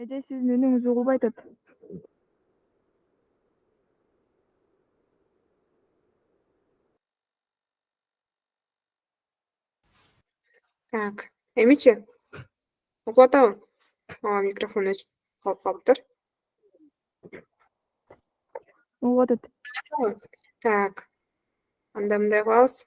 Эже сиздин үнүңүз угулбай атат. Так, эмичи? Угулуп атабы? Ооба, микрофон өчүп калып калыптыр. Угулуп атат. Так, анда мындай кылабыз.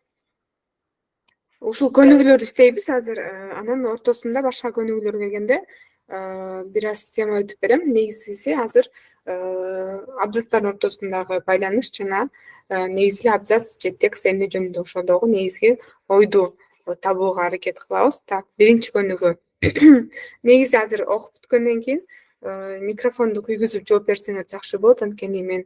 Ушул көнүгүүлөрдү иштейбиз азыр. Анан ортосунда башка көнүгүүлөр келгенде бир аз тема өтүп берем. Негизгиси азыр абзацтардын ортосундагы байланыш жана негизги абзац же текст эмне жөнүндө ошолдогу негизги ойду табууга аракет кылабыз. Так, биринчи көнүгүү. Негизи азыр окуп бүткөндөн кийин микрофонду күйгүзүп жооп берсеңер жакшы болот. Анткени мен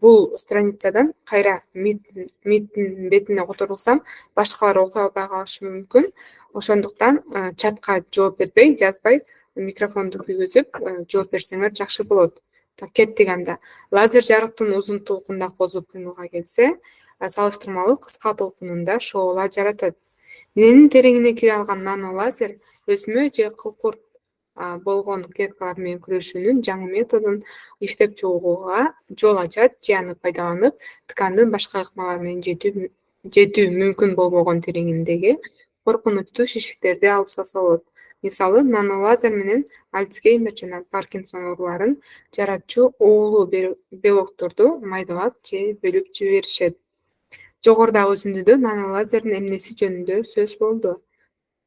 бул страницадан кайра миттин бетине которулсам, башкалар окуй албай калышы мүмкүн. Ошондуктан чатка жооп бербей, жазбай микрофонду күйгүзүп жооп берсеңер жакшы болот. Так, кеттик анда. Лазер жарыктын узун толкунда козуп кыймылга келсе, салыштырмалуу кыска толкунунда шоолар жаратат. Дененин тереңине кире алган нанолазер өсмө же кылкур болгон клеткалар менен күрөшүүнүн жаңы методун иштеп чыгууга жол ачат же аны пайдаланып, ткандын башка ыкмалары менен жетүү мүмкүн болбогон тереңиндеги коркунучтуу шишиктерди алып салса болот. Мисалы, нанолазер менен Альцгеймер жана Паркинсон ооруларын жаратчу уулуу белокторду майдалап же бөлүп жиберишет. Жогорудагы үзүндүдө нанолазердин эмнеси жөнүндө сөз болду.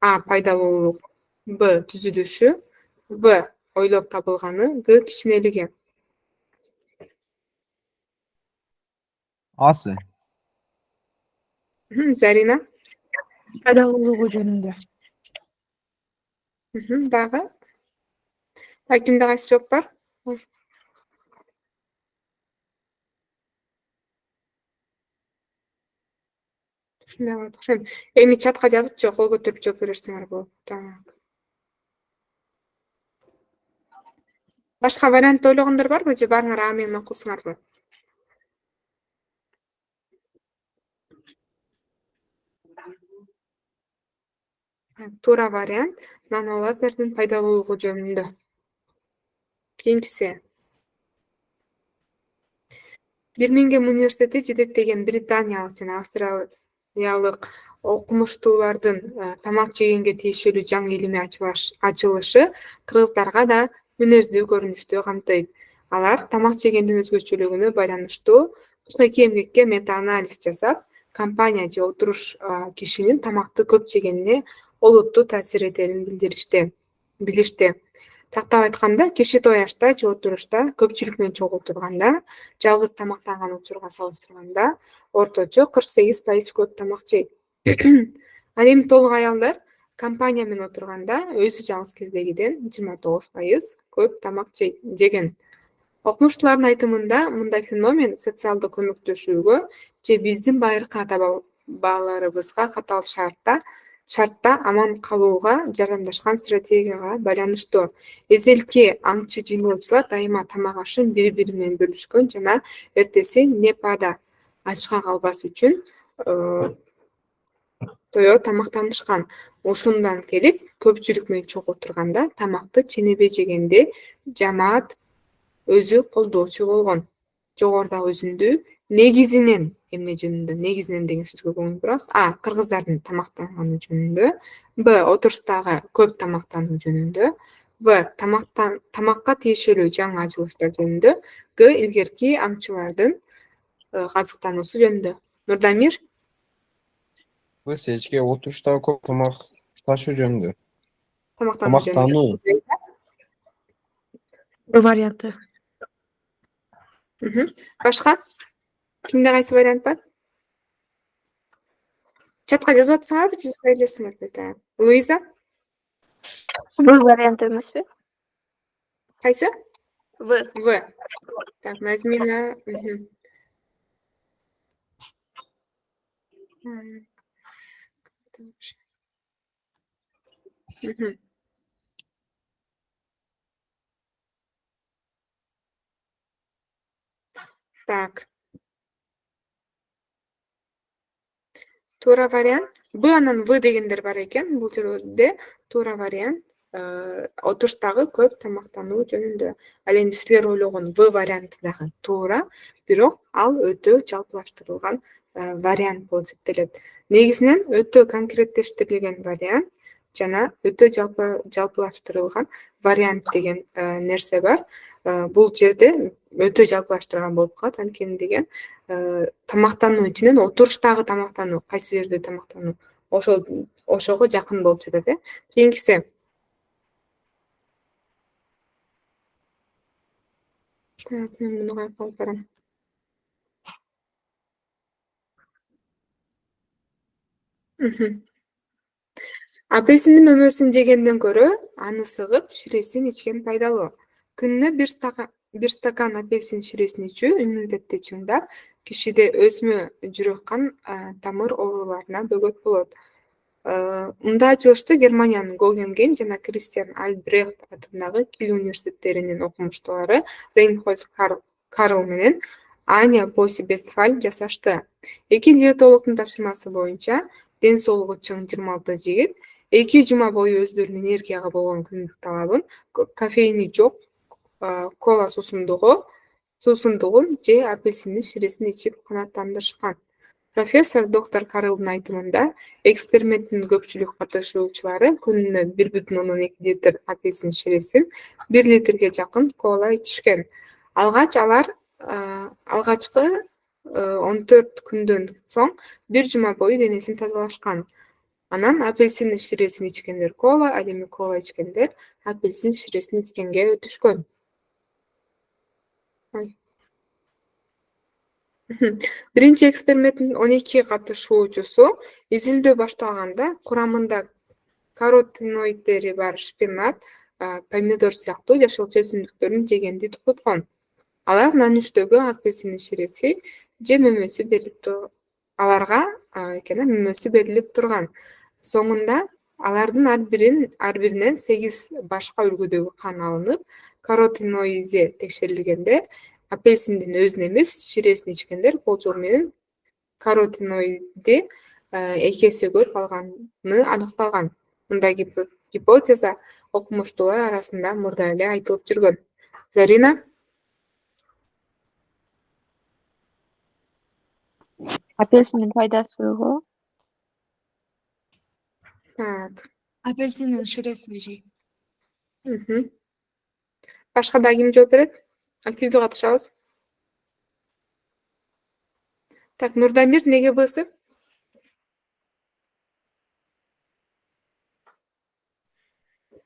А. Пайдалуулугу. Б. Түзүлүшү. В. Ойлоп табылганы. Г. Кичинелиги. Асы. Зарина. Пайдалуулугу жөнүндө. Дагы. Кимде кайсы жооп бар? Эми чатка жазып же кол көтөрүп жооп берсеңер болот. Так. Башка вариант ойлогондор барбы же баарыңар А менен макулсуңарбы? Туура вариант нанолазердин пайдалуулугу жөнүндө. Кийинкиси. Бирмингем университети жетектеген британиялык жана австралиялык окумуштуулардын тамак жегенге тиешелүү жаңы илимий ачылышы кыргыздарга да мүнөздүү көрүнүштү камтыйт. Алар тамак жегендин өзгөчөлүгүнө байланыштуу 42 эмгекке мета-анализ жасап, компания же отуруш кишинин тамакты көп жегенине олуттуу таасир этерин билишти. Тактап айтканда, киши тояшта же отурушта көпчүлүк менен чогуу турганда, жалгыз тамактанган учурга салыштырганда орточо 48% көп тамак жейт. Ал эми толук аялдар компания менен отурганда өзү жалгыз кездегиден 29% көп тамак жеген. Окумуштуулардын айтымында, мындай феномен социалдык көмөктөшүүгө же биздин байыркы ата-бабаларыбызга катаал шартта аман калууга жардамдашкан стратегияга байланыштуу. Эзелки аңчы жыйноочулар дайыма тамак ашын бири-бири менен бөлүшкөн жана эртеси непада ачка калбас үчүн тоё тамактанышкан. Ушундан келип, көпчүлүк менен чогуу турганда тамакты ченебей жегенди жамаат өзү колдоочу болгон. Жогорудагы үзүндү негизинен эмне жөнүндө? Негизинен деген сөзгө көңүл бурабыз. А. Кыргыздардын тамактанганы жөнүндө. Б. Отурустагы көп тамактануу жөнүндө. В. Тамакка тиешелүү жаңы ачылыштар жөнүндө. Г. Илгерки аңчылардын казыктануусу жөнүндө. Нурдамир. Б. Сечке отуруштагы көп тамакташуу жөнүндө. Тамактануу. Б варианты. Башка? Кимде кайсы вариант бар? Чатка жазып атсыңарбы, жазбай элесиңерби? Луиза? В варианты эмеспи? Кайсы? В. В. Так, Назмина. Так. Туура вариант. Б анан В дегендер бар экен. Бул жерде туура вариант отуруштагы көп тамактануу жөнүндө. Ал эми силер ойлогон В варианты дагы туура, бирок ал өтө жалпылаштырылган вариант болуп эсептелет. Негизинен өтө конкреттештирилген вариант жана өтө жалпылаштырылган вариант деген нерсе бар. Бул жерде өтө жалпылаштырган болуп калат, анткени деген тамактануу ичинен отуруштагы тамактануу, кайсы жерде тамактануу ошого жакын болуп жатат. Кийинкиси. Так, мен муну кайыкка алып барам. Апельсиндин мөмөсүн жегенден көрө, аны сыгып, ширесин ичкен пайдалуу. Күнүнө бир стакан апельсин ширесин ичүү иммунитетти чыңдап, кишиде өсмө, жүрөк кан тамыр ооруларына бөгөт болот. Мында ачылышты Германиянын Гогенгейм жана Кристиан Альбрехт атындагы Киль университеттеринин окумуштуулары Рейнхольд Карл менен Аня Боси-Вестфаль жасашты. Эки диетологдун тапшырмасы боюнча ден соолугу чың 26 жигит 2 жума бою өздөрүнүн энергияга болгон күндүк талабын, кофеини жок кола суусундугун же апельсиндин ширесин ичип канааттандырышкан. Профессор доктор Карылдын айтымында, эксперименттин көпчүлүк катышуучулары күнүнө 1,2 литр апельсин ширесин 1 литрге жакын кола ичишкен. Алгачкы 14 күндөн соң 1 жума бою денесин тазалашкан. Анан апельсин ширесин ичкендер кола, ал эми кола ичкендер апельсин ширесин ичкенге өтүшкөн. Биринчи эксперименттин 12 катышуучусу изилдөө башталганда курамында каротиноиддери бар шпинат, помидор сыяктуу жашылча өсүмдүктөрүн жегенди токтоткон. Алар нанүчтөгө апельсиндин ширеси же мөмөсү берилип турган. Соңунда алардын ар биринен 8 башка үлгүдөгү кан алынып, каротиноиди текшерилгенде апельсиндин өзүн эмес, ширесин ичкендер бул жол менен каротиноидди 2 эсе көп алганы аныкталган. Мындай гипотеза окумуштуулар арасында мурда эле айтылып жүргөн. Зарина? Апельсиндин пайдасыбы? Так. Апельсиндин ширесин жей. Башка да ким жооп берет? Активдүү катышабыз. Так, Нурдамир, неге бысы?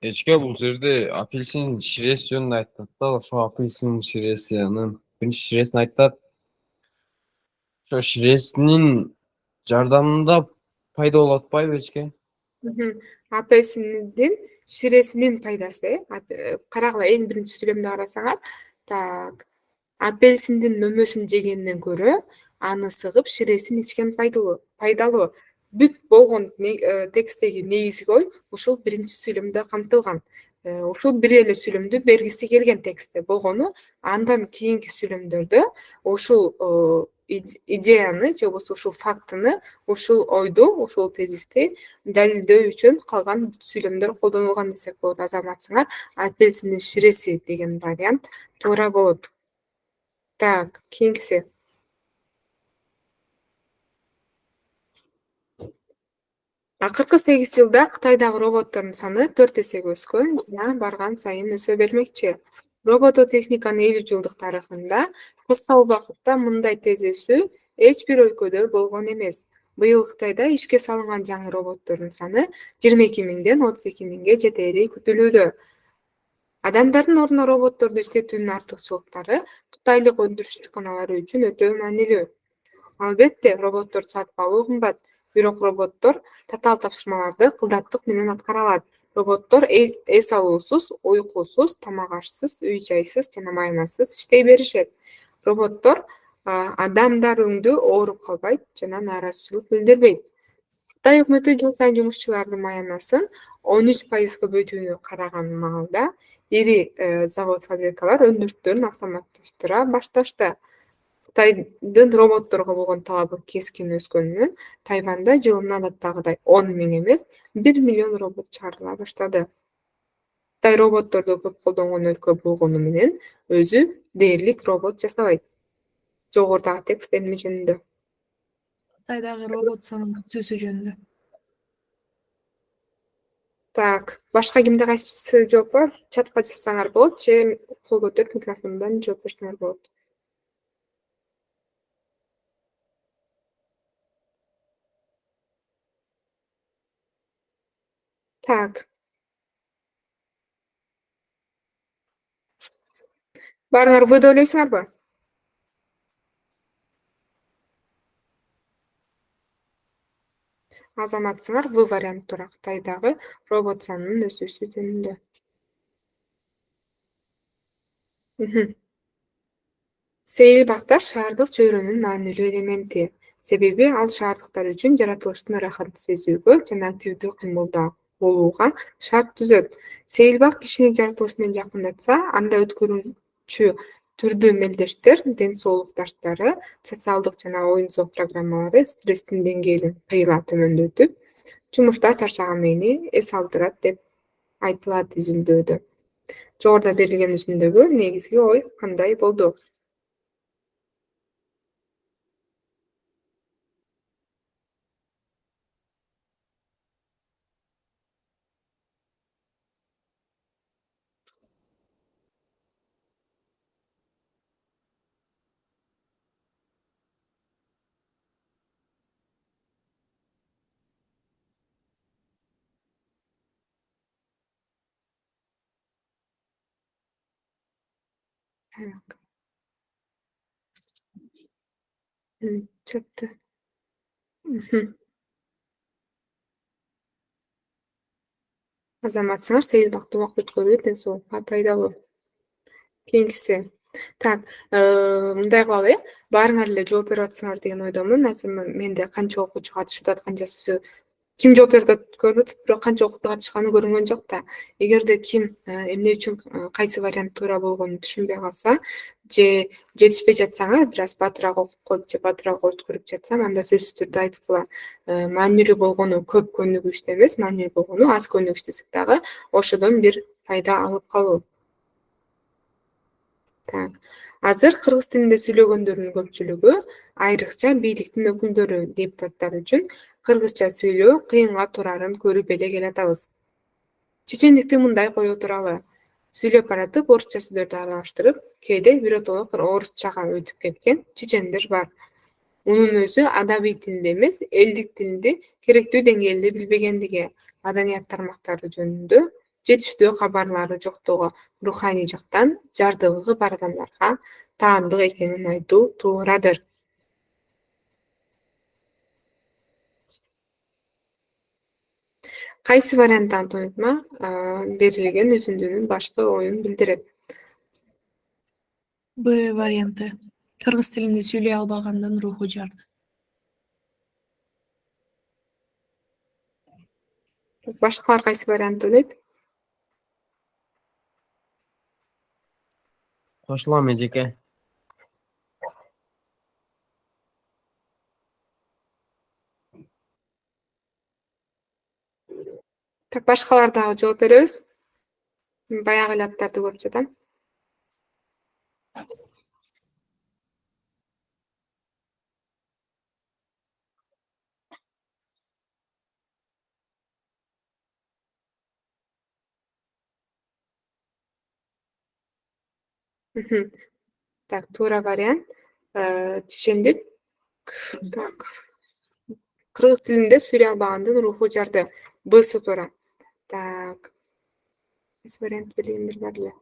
Эчке бул жерде апельсин ширesi жөнүндө айтат да, ошо апельсин ширеси, анын биринчи ширесин айтат. Ошо ширесинин жардамында пайда болуп атпайбы эчке? Апельсиндин ширесинин пайдасы. Карагыла, эң биринчи сүйлөмдү карасаңар. Так, апельсиндин мөмөсүн жегенден көрө, аны сыгып, ширесин ичкен пайдалуу. Бүт болгон текстеги негизги ой ушул биринчи сүйлөмдө камтылган. Ушул бир эле сүйлөмдү бергиси келген текстте болгону, андан кийинки сүйлөмдөрдө ушул идеяны же болбосо ушул фактыны, ушул ойду, ушул тезисти далилдөө үчүн калган сүйлөмдөр колдонулган десек болот. Азаматсыңар, апельсиндин ширеси деген вариант туура болот. Так, кийинкиси. Акыркы 8 жылда Кытайдагы роботтордун саны 4 эсеге өскөн жана барган сайын өсө бермекчи. Робототехниканын 50 жылдык тарыхында кыска убакытта мындай тез өсүү эч бир өлкөдө болгон эмес. Быйыл Кытайда ишке салынган жаңы роботтордун саны 22 миңден 32 миңге жетери күтүлүүдө. Адамдардын ордуна роботторду иштетүүнүн артыкчылыктары кытайлык өндүрүш ишканалары үчүн өтө маанилүү. Албетте, роботторду сатып алуу кымбат, бирок роботтор татаал тапшырмаларды кылдаттык менен аткара алат. Роботтор эс алуусуз, уйкусуз, тамак ашсыз, үй-жайсыз жана маянасыз иштей беришет. Роботтор адамдар өңдүү ооруп калбайт жана нааразычылык билдирбейт. Кытай өкмөтү жыл сайын жумушчулардын маянасын 13% көбөйтүүнү караган маалда ири завод-фабрикалар өндүрүштөрүн автоматташтыра башташты. Кытайдын роботторго болгон талабы кескин өскөнүнөн Тайванда жылына адаттагыдай 10 миң эмес, 1 миллион робот чыгарыла баштады. Кытай роботторду көп колдонгон өлкө болгону менен өзү дээрлик робот жасабайт. Жогорудагы текст эмне жөнүндө? Кытайдагы робот санынын өсүүсү жөнүндө. Так, башка кимде кайсы жооп бар? Чатка жазсаңар болот же кол көтөрүп микрофондон жооп берсеңер болот. Так. Баарыңар В деп ойлойсуңарбы? Азаматсыңар В варианты тура. Кытайдагы робот санынын өсүүсү жөнүндө. Сейилбактар шаардык чөйрөнүн маанилүү элементи. Себеби ал шаардыктар үчүн жаратылыштын ырахатын сезүүгө жана активдүү кыймылда болууга шарт түзөт. Сейилбак кишини жаратылыш менен жакындатса, анда өткөрүүчү түрдүү мелдештер, ден соолукташтары, социалдык жана оюн-зоо программалары стресстин деңгээлин кыйла төмөндөтүп, жумушта чарчаган мени эс алдырат деп айтылат изилдөөдө. Жогоруда берилген үзүндөгү негизги ой кандай болду? Чыкты. Азаматсыңар сейилбакта убакыт өткөрүү ден соолукка пайдалуу. Кийинкиси. Так, мындай кылалы, баарыңар эле жооп берип атсыңар деген ойдомун. Азыр менде канча окуучу катышып атат, канчасы ким жооп берип атат көрүп атат, бирок канча окуучу катышканы көрүнгөн жок да. Эгерде ким эмне үчүн кайсы вариант туура болгонун түшүнбөй калса, же жетишпей жатсаңар, бир аз батыраак окуп коюп же батыраак өткөрүп жатсам, анда сөзсүз түрдө айтыпла, маанилүү болгону көп көнүгүштө эмес, маанилүү болгону аз көнүгүштөсүк дагы ошодон бир пайда алып калуу. Так. Азыр кыргыз тилинде сүйлөгөндөрдүн көпчүлүгү, айрыкча бийликтин өкүлдөрү, депутаттар үчүн кыргызча сүйлөө кыйынга турарын көрүп эле келатабыз. Чечендикти мындай кое туралы. Сүйлөп баратып орусча сөздөрдү аралаштырып, кээде биротоло орусчага өтүп кеткен чечендер бар. Мунун өзү адабий тилинде эмес, элдик тилинди керектүү деңгээлде билбегендиги, маданият тармактары жөнүндө жетиштүү кабарлары жоктугу, руханий жактан жардылыгы бар адамдарга таандык экенин айтуу туурадыр. Кайсы вариант антонитма берилген үзүндүнүн башкы оюн билдирет? Б варианты. Кыргыз тилинде сүйлөй албагандын руху жарды. Башкалар кайсы вариант ойлойт? Кошулам эжеке. Так, башкалар дагы жооп беребиз. Баягы эле аттарды көрүп жатам. Так, туура вариант. Чечендик. Так. Кыргыз тилинде сүйлөй албагандын руху жарды. Бсы туура. Так. Кайсы вариант билгендер бар эле?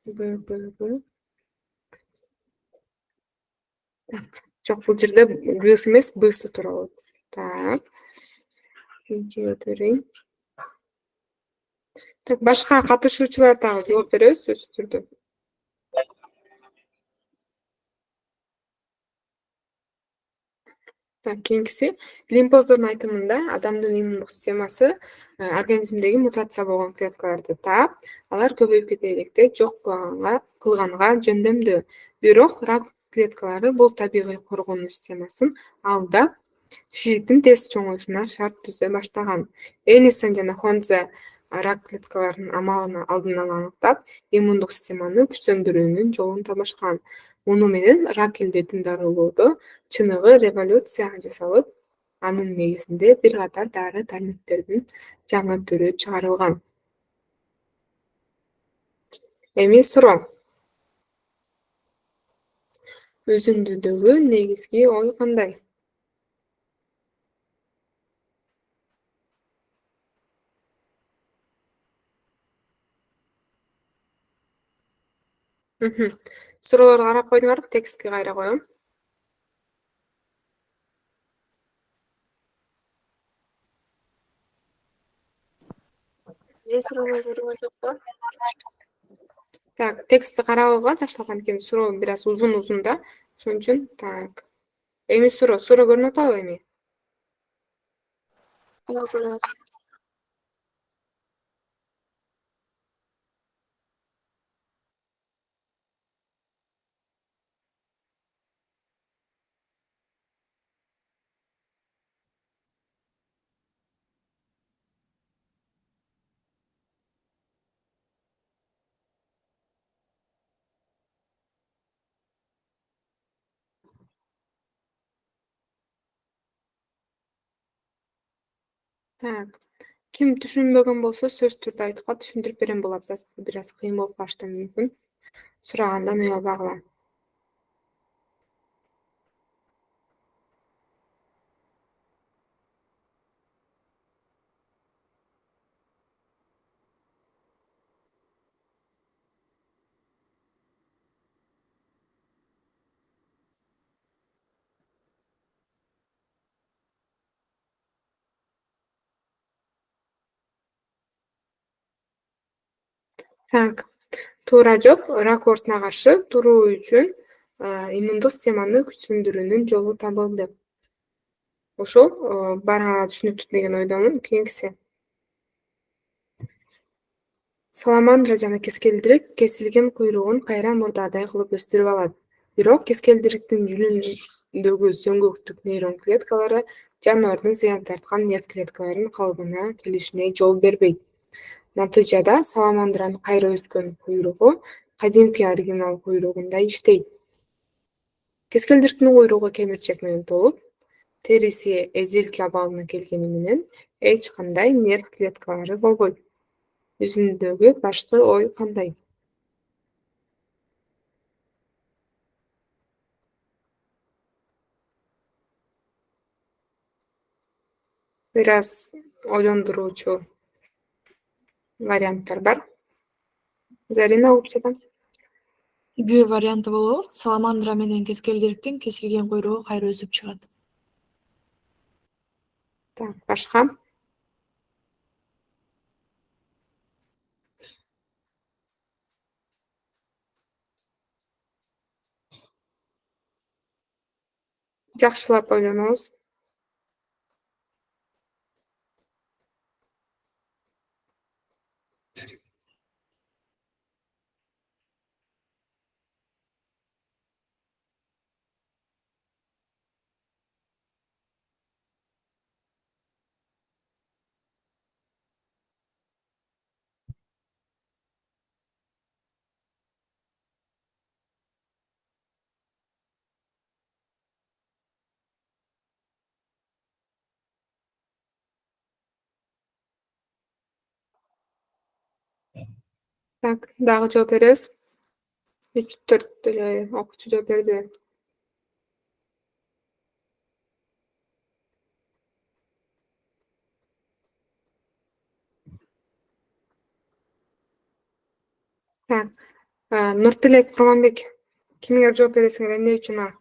Б. Так. Жок, бул жерде Гс эмес, Бсы туура болот. Так. Кийинки. Так, башка катышуучулар дагы жооп беребиз сөзсүз түрдө. Так, кийинкиси лимфоздордун айтымында адамдын иммундук системасы организмдеги мутация болгон клеткаларды таап, алар көбөйүп кете электе жок кылганга жөндөмдүү. Бирок рак клеткалары бул табигый коргонуу системасын алдап, шишиктин тез чоңоюшуна шарт түзө баштаган. Эллисон жана Хонзе рак клеткаларынын амалын алдын ала аныктап, иммундук системаны күчтөндүрүүнүн жолун табышкан. Муну менен рак илдетин дарылоодо чыныгы революция жасалып, анын негизинде бир катар дары-дармектердин жаңы түрү чыгарылган. Эми суроо. Үзүндүдөгү негизги ой кандай? Суроолорду карап койдуңарбы? Текстке кайра коем. Же суроолор көргөн жокпу? Так, текстти карабы жакшылап, анткени суроо бир аз узун да. Ошон үчүн так. Эми суроо көрүнүп атабы эми? Ооба, көрүнөт. Так. Ким түшүнбөгөн болсо сөз түрдө айткыла түшүндүрүп берем болот. Бир аз кыйын болуп калышы мүмкүн. Сурагандан уялбагыла. Так. Туура жооп. Рак оорусуна каршы туруу үчүн иммундук системаны күчтөндүрүүнүн жолу табылды. Ошол баарыңарга түшүнүктүү деген ойдомун. Кийинкиси. Саламандра жана кескелдирик кесилген куйругун кайра мурдаадай кылып өстүрүп алат. Бирок кескелдириктин жүнүндөгү сөңгүктүк нейрон клеткалары жаныбардын зыян тарткан нерв клеткаларынын калыбына келишине жол бербейт. Натыйжада саламандранын кайра өскөн куйругу кадимки оригинал куйругундай иштейт. Кескелдириктин куйругу кемирчек менен толуп, териси эзилки абалына келгени менен эч кандай нерв клеткалары болбойт. Өзүндөгү башкы ой кандай? Бир аз ойлондуруучу варианттар бар. Зарина Упчада. Б варианты болобу. Саламандра менен кескелдириктин кесилген куйругу кайра өсүп чыгат. Так, башка? Жакшылап ойлонобуз. Так, дагы жооп беребиз. 3-4 эле окуучу жооп берди. Так, Нуртилек Курманбек, кимиңер жооп бересиңер, эмне үчүн а?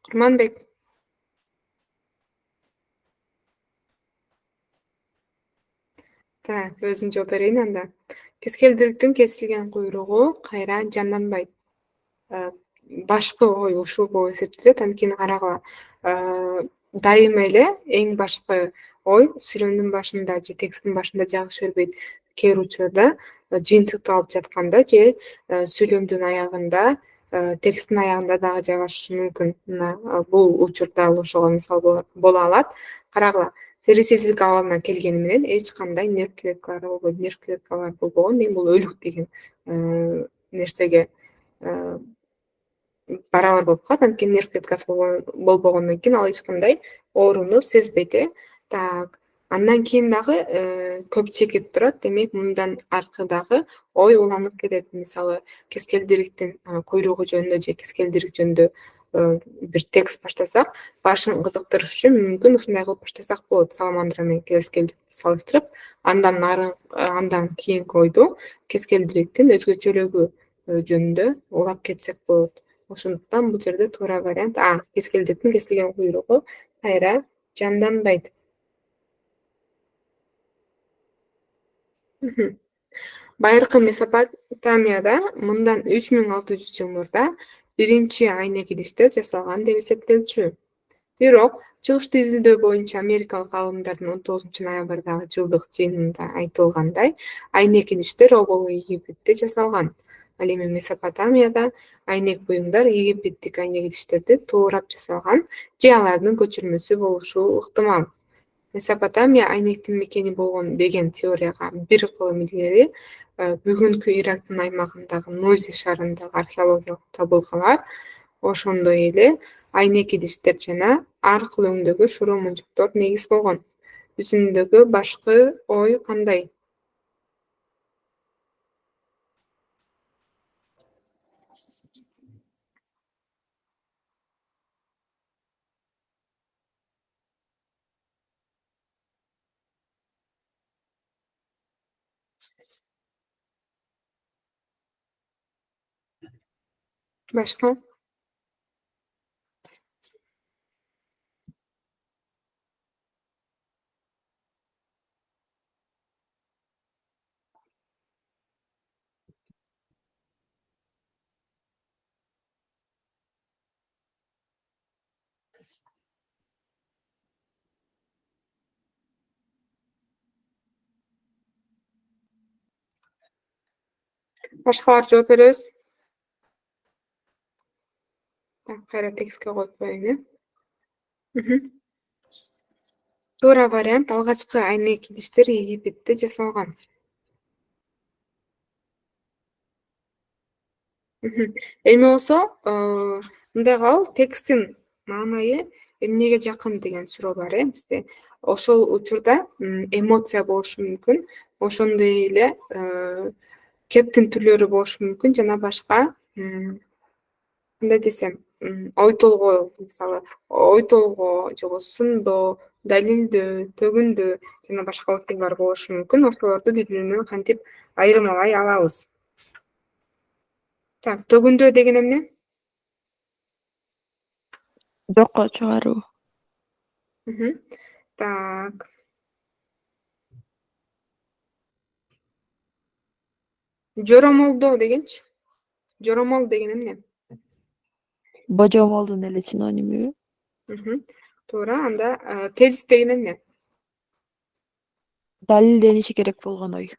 Курманбек. Так, өзүм жооп берейин анда. Кескелдириктин кесилген куйругу кайра жанданбайт. Башкы ой ушул болуп эсептелет. Анткени карагыла, дайыма эле эң башкы ой сүйлөмдүн башында же тексттин башында жагыша бербейт. кээ учурда жыйынтыкты алып жатканда же сүйлөмдүн аягында, тексттин аягында дагы жайгашышы мүмкүн. Мына бул учурда ошого мисал боло алат. Карагыла, терисездик абалына келгени менен эч кандай нерв клеткалары болбойт. Нерв клеткалары болбогон эми бул өлүк деген нерсеге барабар болуп калат. Анткени нерв клеткасы болбогондон кийин ал эч кандай ооруну сезбейт. Так, андан кийин дагы көп чекип турат. Демек, мындан аркы дагы ой уланып кетет. Мисалы, кескелдириктин куйругу жөнүндө же кескелдирик жөнүндө бир текст баштасак, башын кызыктырыш үчүн мүмкүн ушундай кылып баштасак болот. Саламандра менен кескелдирикти салыштырып, андан кийинки ойду кескелдириктин өзгөчөлүгү жөнүндө улап кетсек болот. Ошондуктан бул жерде туура вариант кескелдиктин кесилген куйругу кайра жанданбайт. Байыркы Месопотамияда мындан 3600 жыл мурда биринчи айнек идиштер жасалган деп эсептелчү. Бирок чыгышты изилдөө боюнча америкалык алымдардын 19-ноябрдагы жылдык жыйынында айтылгандай, айнек идиштер оболу Египетте жасалган. Ал эми Месопотамияда айнек буюмдар египеттик айнек идиштерди туурап жасалган же алардын көчүрмөсү болушу ыктымал. Месопотамия айнектин мекени болгон деген теорияга бир кылым илгери бүгүнкү Ирактын аймагындагы Нози шаарындагы археологиялык табылгалар, ошондой эле айнек идиштер жана ар кыл өңдөгү шороо мунчуктор негиз болгон. Үзүндөгү башкы ой кандай? Башка? Башкалар жооп беребиз. Кайра текстке коюп коеюн. Туура вариант алгачкы айнек идиштер Египетте жасалган. Эми болсо, мындай кабыл, тексттин маанайы эмнеге жакын деген суроо бар бизде. Ошол учурда эмоция болушу мүмкүн, ошондой эле кептин түрлөрү болушу мүмкүн жана башка, кандай десем, ой толгоо, мисалы, ой толгоо же болбосо сындоо, далилдөө, төгүндөө жана башка бар болушу мүмкүн. Ошолорду бири-бири менен кантип айырмалай алабыз? Так, төгүндөө деген эмне? Жокко чыгаруу. Так. Жоромолдоо дегенчи? Жоромол деген эмне? Божомолдун эле синонимиби? Туура. Анда тезис деген эмне? Далилдениши керек болгон ой.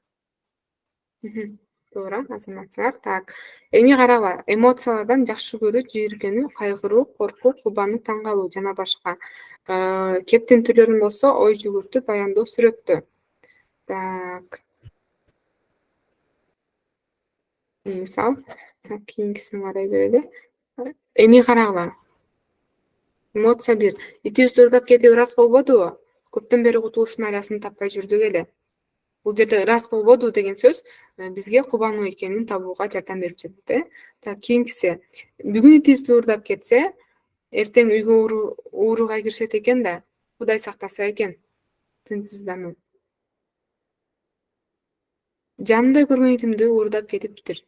Туура, азаматсыңар. Так. Эми карагыла, эмоциялардан жакшы көрүү, жийиркенүү, кайгыруу, коркуу, кубануу, таң калуу жана башка. Кептин түрлөрүн болсо ой жүгүртүү, баяндоо, сүрөттөө. Так. Мисал, кийинкисин карай берели. Эми карагыла. Эмоция 1. Итибизди уурдап кетип ырас болбодубу? Көптөн бери кутулуштун айласын таппай жүрдүк эле. Бул жерде ырас болбоду деген сөз бизге кубануу экенин табууга жардам берип жатат. Так, кийинкиси. Бүгүн итибизди уурдап кетсе, эртең үйгө ууруга киришет экен да, Кудай сактаса экен. Тынчсыздануу. Жанымда көргөн итимди уурдап кетиптир.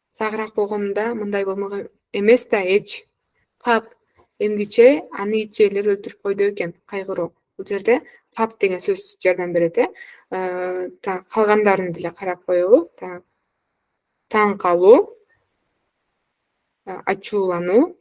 Сагыраак болгонумда мындай болмок эмес да эч. Пап, эмгиче аны итчейлер өлтүрүп койду экен, кайгыруу. Бул жерде пап деген сөз жардам берет. Так, калгандарын деле карап коелу. Так, таң калуу, ачуулануу,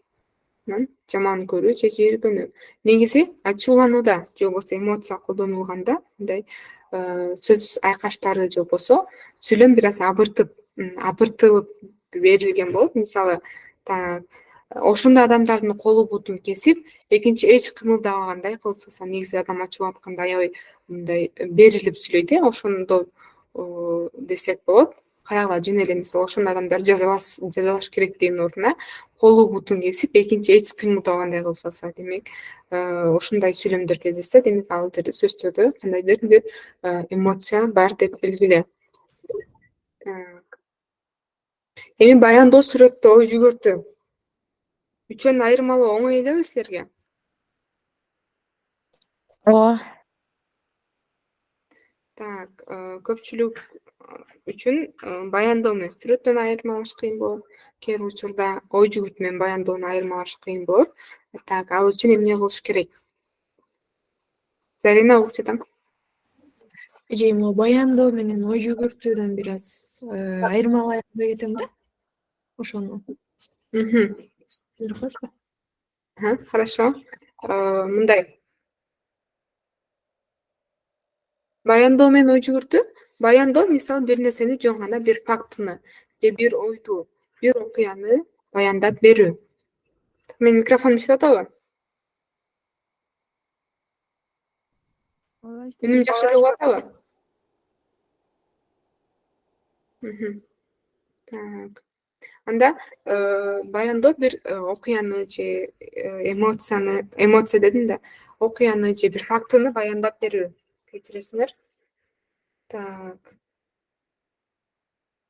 жаман көрүү же жийиргөнүү. Негизи ачууланууда же болбосо эмоция колдонулганда мындай сөз айкаштары же болбосо сүйлөм бир аз абыртылып берилген болот. Мисалы, так ошондой адамдардын колу бутун кесип, экинчи эч кымылдабагандай кылып салса, негизи адам ачууланып атканда аябай мындай берилип сүйлөйт, ошондо десек болот. Карагыла жөн эле мисалы ошондой адамдар жазалаш керек деген ордуна колу бутун кесип, экинчи эч кыймылдабагандай кылып салса, демек ошондой сүйлөмдөр кездешсе, демек ал жерде сөздөрдө кандайдыр бир эмоция бар деп белгиле. Эми баяндоо сүрөттө ой жүгүртүү. Үчөөнү айырмалоо оңой элеби силерге? Ооба. Так, көпчүлүк үчүн баяндоо менен сүрөттөн айырмалаш кыйын болот. Кээ бир учурда ой жүгүртүү менен баяндоону айырмалаш кыйын болот. Так, ал үчүн эмне кылыш керек? Зарина угуп жатам. Эми баяндоо менен ой жүгүртүүдөн бир аз айырмалай албай кетем да. Ошону. Коесузбу? Хорошо. Мындай. Баяндоо менен ой жүгүртүү. Баяндоо мисалы бир нерсени жөн гана бир фактыны же бир ойду, бир окуяны баяндап берүү. Менин микрофонум иштеп атабы? Үнүм жакшы эле угуп атабы? Так. Анда баяндоо бир окуяны же эмоция дедим да, окуяны же бир фактыны баяндап берүү. Кечиресиңер. Так.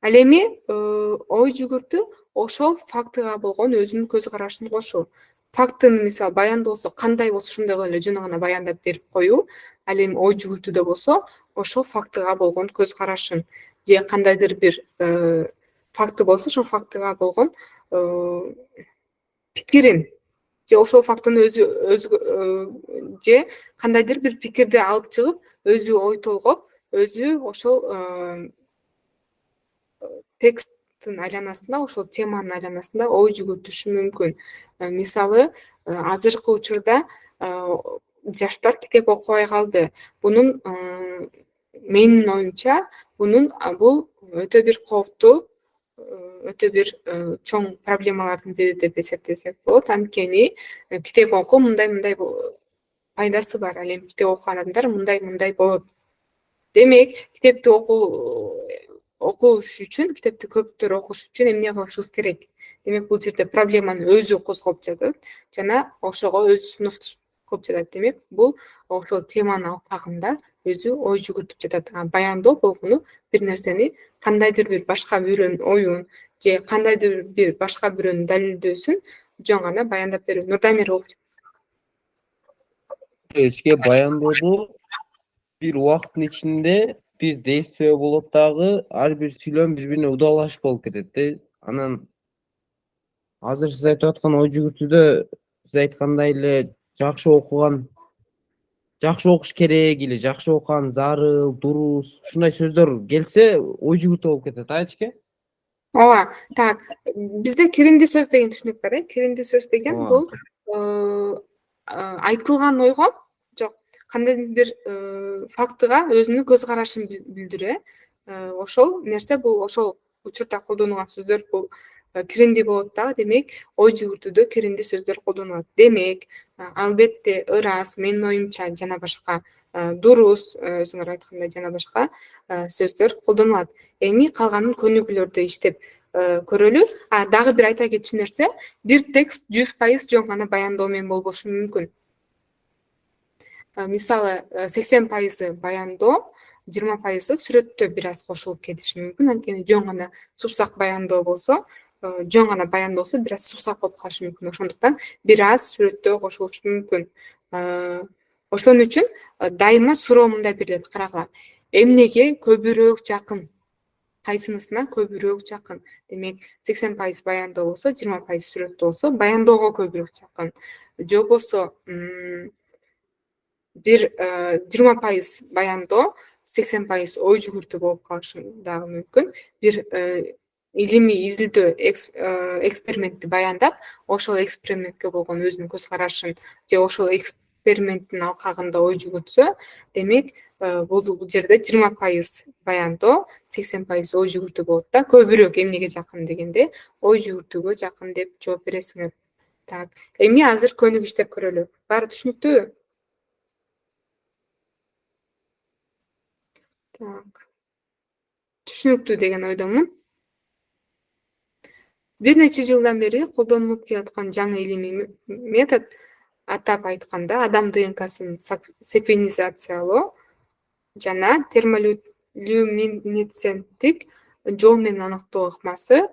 Ал эми ой жүгүртүү ошол фактыга болгон өзүнүн көз карашын кошуу. Фактыны мисалы баяндоосо кандай болсо ошондой эле жөн гана баяндап берип коюу. Ал эми ой жүгүртүүдө болсо ошол фактыга болгон көз карашын же кандайдыр бир факты болсо ошол фактыга болгон пикирин же ошол фактыны өзү же кандайдыр бир пикирди алып чыгып, өзү ой толгоп, өзү ошол тексттин айланасында, ошол теманын айланасында ой жүгүртүшү мүмкүн. Мисалы, азыркы учурда жаштар китеп окубай калды. Бунун менин оюмча, бул өтө бир кооптуу, өтө бир чоң проблемалардын бири деп эсептесек болот. Анткени китеп окуу мындай пайдасы бар. Ал эми китеп окуган адамдар мындай болот. Демек, китепти окуш үчүн, китепти көптөр окуш үчүн эмне кылышыбыз керек? Демек, бул жерде проблеманы өзү козгоп жатат жана ошого өзү сунуш кылып жатат. Демек, бул ошол теманын алкагында өзү ой жүгүртүп жатат. Баяндоо болгону бир нерсени кандайдыр бир башка бирөөнүн оюн же кандайдыр бир башка бирөөнүн далилдөөсүн жөн гана баяндап берүү. Нурдамир угуп Эске баяндоодо бир убакыттын ичинде бир действие болот дагы, ар бир сүйлөм бири-бирине удалашып болуп кетет да. Анан азыр сиз айтып аткан ой жүгүртүүдө сиз айткандай эле жакшы окуш керек или жакшы окуган зарыл, дурус, ушундай сөздөр келсе ой жүгүртүү болуп кетет, Эчке? Ооба, так. Бизде киринди сөз деген түшүнүк бар, Киринди сөз деген бул айтылган ойго, жок, кандайдыр бир фактыга өзүнүн көз карашын билдирүү. Ошол нерсе бул ошол учурда колдонулган сөздөр бул киринди болот дагы. Демек, ой жүгүртүүдө киринди сөздөр колдонулат. Демек, албетте ырас, менин оюмча жана башка дурус, өзүңөр айткандай жана башка сөздөр колдонулат. Эми калганын көнүгүүлөрдө иштеп көрөлү. Дагы бир айта кетчү нерсе, бир текст 100% жөн гана баяндоо менен болбошу мүмкүн. Мисалы, 80% баяндоо, 20% сүрөттө бир аз кошулуп кетиши мүмкүн. Анткени жөн гана супсак баяндоо болсо, жөн гана баяндоосу бир аз супсак болуп калышы мүмкүн. Ошондуктан бир аз сүрөттө кошулушу мүмкүн. Ошон үчүн дайыма суроо мындай берилет, карагыла. Эмнеге көбүрөөк жакын? Кайсынысына көбүрөөк жакын? Демек, 80% баяндоо болсо, 20% сүрөттө болсо, баяндоого көбүрөөк жакын. Же болбосо, бир 20% баяндоо, 80% ой жүгүртүү болуп калышы дагы мүмкүн. Бир илимий изилдөө экспериментти баяндап, ошол экспериментке болгон өзүнүн көз карашын же ошол эксперименттин алкагында ой жүгүртсө, демек бул жерде 20% баяндоо, 80% ой жүгүртүү болот да. Көбүрөөк эмнеге жакын дегенде, ой жүгүртүүгө жакын деп жооп бересиңер. Так, эми азыр көнүк иштеп көрөлү. Баары түшүнүктүүбү? Так. Түшүнүктүү деген ойдомун. Бир нече жылдан бери колдонулуп келаткан жаңы илимий метод, атап айтканда, адам ДНКсын секвенизациялоо жана термолюминесценттик жол менен аныктоо ыкмасы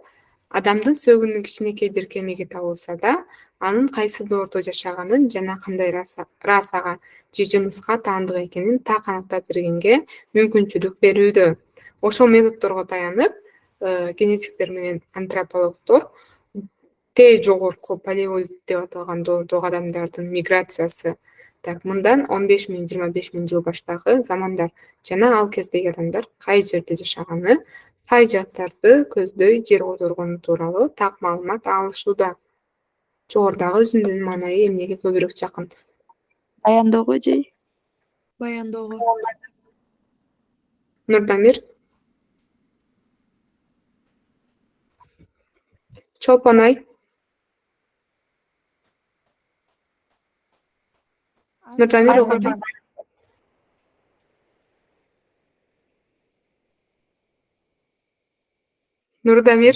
адамдын сөөгүнүн кичинекей бир кемиги табылса да, анын кайсыл ордо жашаганын жана кандай расага же жыныска таандык экенин так аныктап бергенге мүмкүнчүлүк берүүдө. Ошол методдорго таянып, генетиктер менен антропологдор жогорку палеолит деп аталган доордогу адамдардын миграциясы, так, мындан 15.000–25.000 жыл баштагы замандар жана ал кездеги адамдар кай жерде жашаганы, кай жааттарды көздөй жер которгону тууралуу так маалымат алышууда. Жогорудагы үзүндүнүн маанайы эмнеге көбүрөөк жакын? Баяндоого же? Баяндоого. Нурдамир? Чолпонай? Нурдамир угунду. Нурдамир?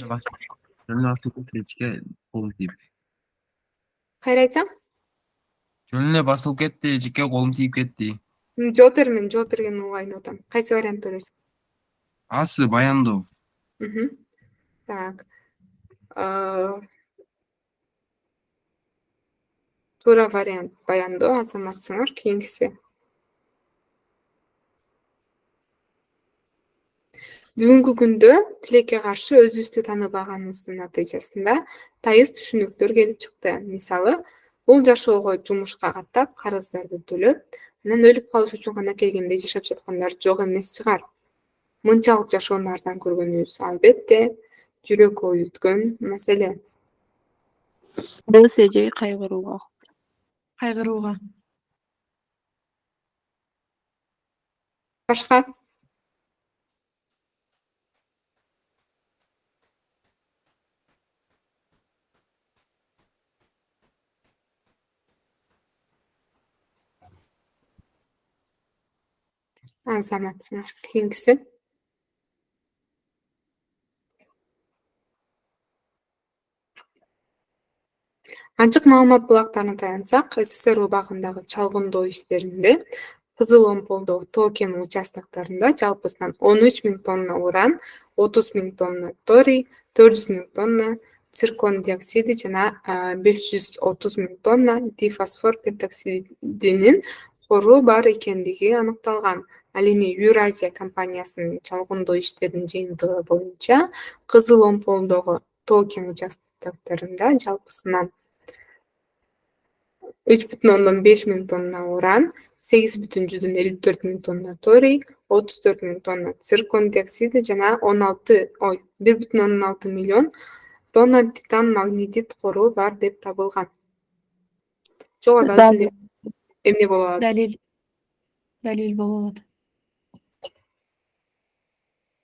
Кайра айтсаң? Жөнүнө басылып кетти, жеке колум тийип кетти. Жооп бер, мен жооп берген ыңгайын атам. Кайсы вариантты ойлойсуң? Асы баяндоо. Так. Туура вариант баяндоо, азаматсыңар. Кийинкиси. Бүгүнкү күндө тилекке каршы өзүбүздү тааныбаганыбыздын натыйжасында тайыз түшүнүктөр келип чыкты. Мисалы, бул жашоого жумушка каттап, карыздарды төлөп, анан өлүп калыш үчүн гана келгенде жашап жаткандар жок эмес чыгар. Мынчалык жашоону арзан көргөнүбүз, албетте, жүрөк оюткөн маселе. Бөлсө же кайгырууга. Кайгырууга. Башка? Азаматсыңар. Кийинкиси. Ачык маалымат булактарына таянсак, СССР убагындагы чалгындоо иштеринде Кызыл Омполдо тоо кен участоктарында жалпысынан 13.000 тонна уран, 30.000 тонна торий, 400.000 тонна циркон диоксиди жана 530.000 тонна дифосфор пентоксидинин кору бар экендиги аныкталган. Ал эми Евразия компаниясынын чалгындоо иштеринин жыйынтыгы боюнча Кызыл Омполдогу тоо кен участокторунда жалпысынан 3,5 тонна уран, 8,54 тонна торий, 34 тонна циркон диоксиди жана 1,16 миллион тонна титан магнетит кору бар деп табылган. Жогоруда эмне боло алат? Далил боло алат.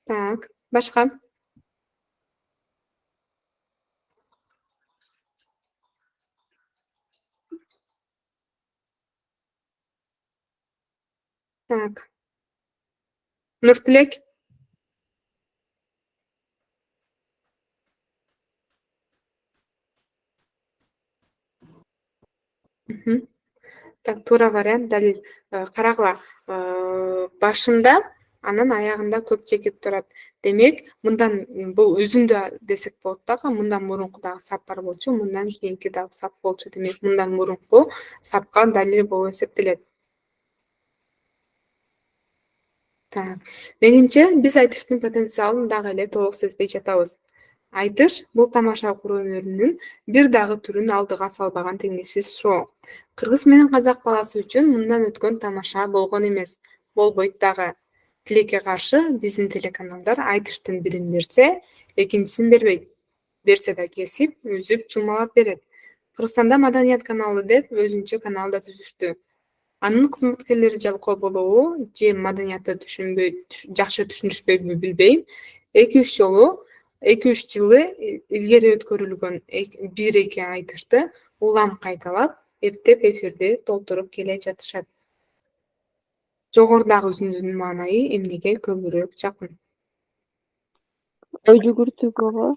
Так, башка? Так. Нуртилек? Так, туура вариант далил. Карагыла, башында, анан аягында көпчегип турат. Демек, мындан бул үзүндө десек болот дагы, мындан мурунку дагы сап бар болчу, мындан кийинки дагы сап болчу. Демек, мындан мурунку сапка далил болуп эсептелет. Так, менимче биз айтыштын потенциалын дагы эле толук сезбей жатабыз. Айтыш бул тамаша куруу өнөрүнүн бир дагы түрүн алдыга салбаган теңдешсиз шоу. Кыргыз менен казак баласы үчүн мындан өткөн тамаша болгон эмес, болбойт дагы. тилекке каршы биздин телеканалдар айтыштын бирин берсе, экинчисин бербейт. Берсе да кесип, үзүп, чумалап берет. Кыргызстанда Маданият каналы деп өзүнчө канал да түзүштү. Анын кызматкерлери жалкоо болобу же маданиятты жакшы түшүнүшпөйбү билбейм. 2-3 жылы илгери өткөрүлгөн бир-эки айтышты улам кайталап, эптеп эфирди толтуруп келе жатышат. Жогорудагы үзүндүн маанайы эмнеге көбүрөөк жакын? Ой жүгүртүүгө.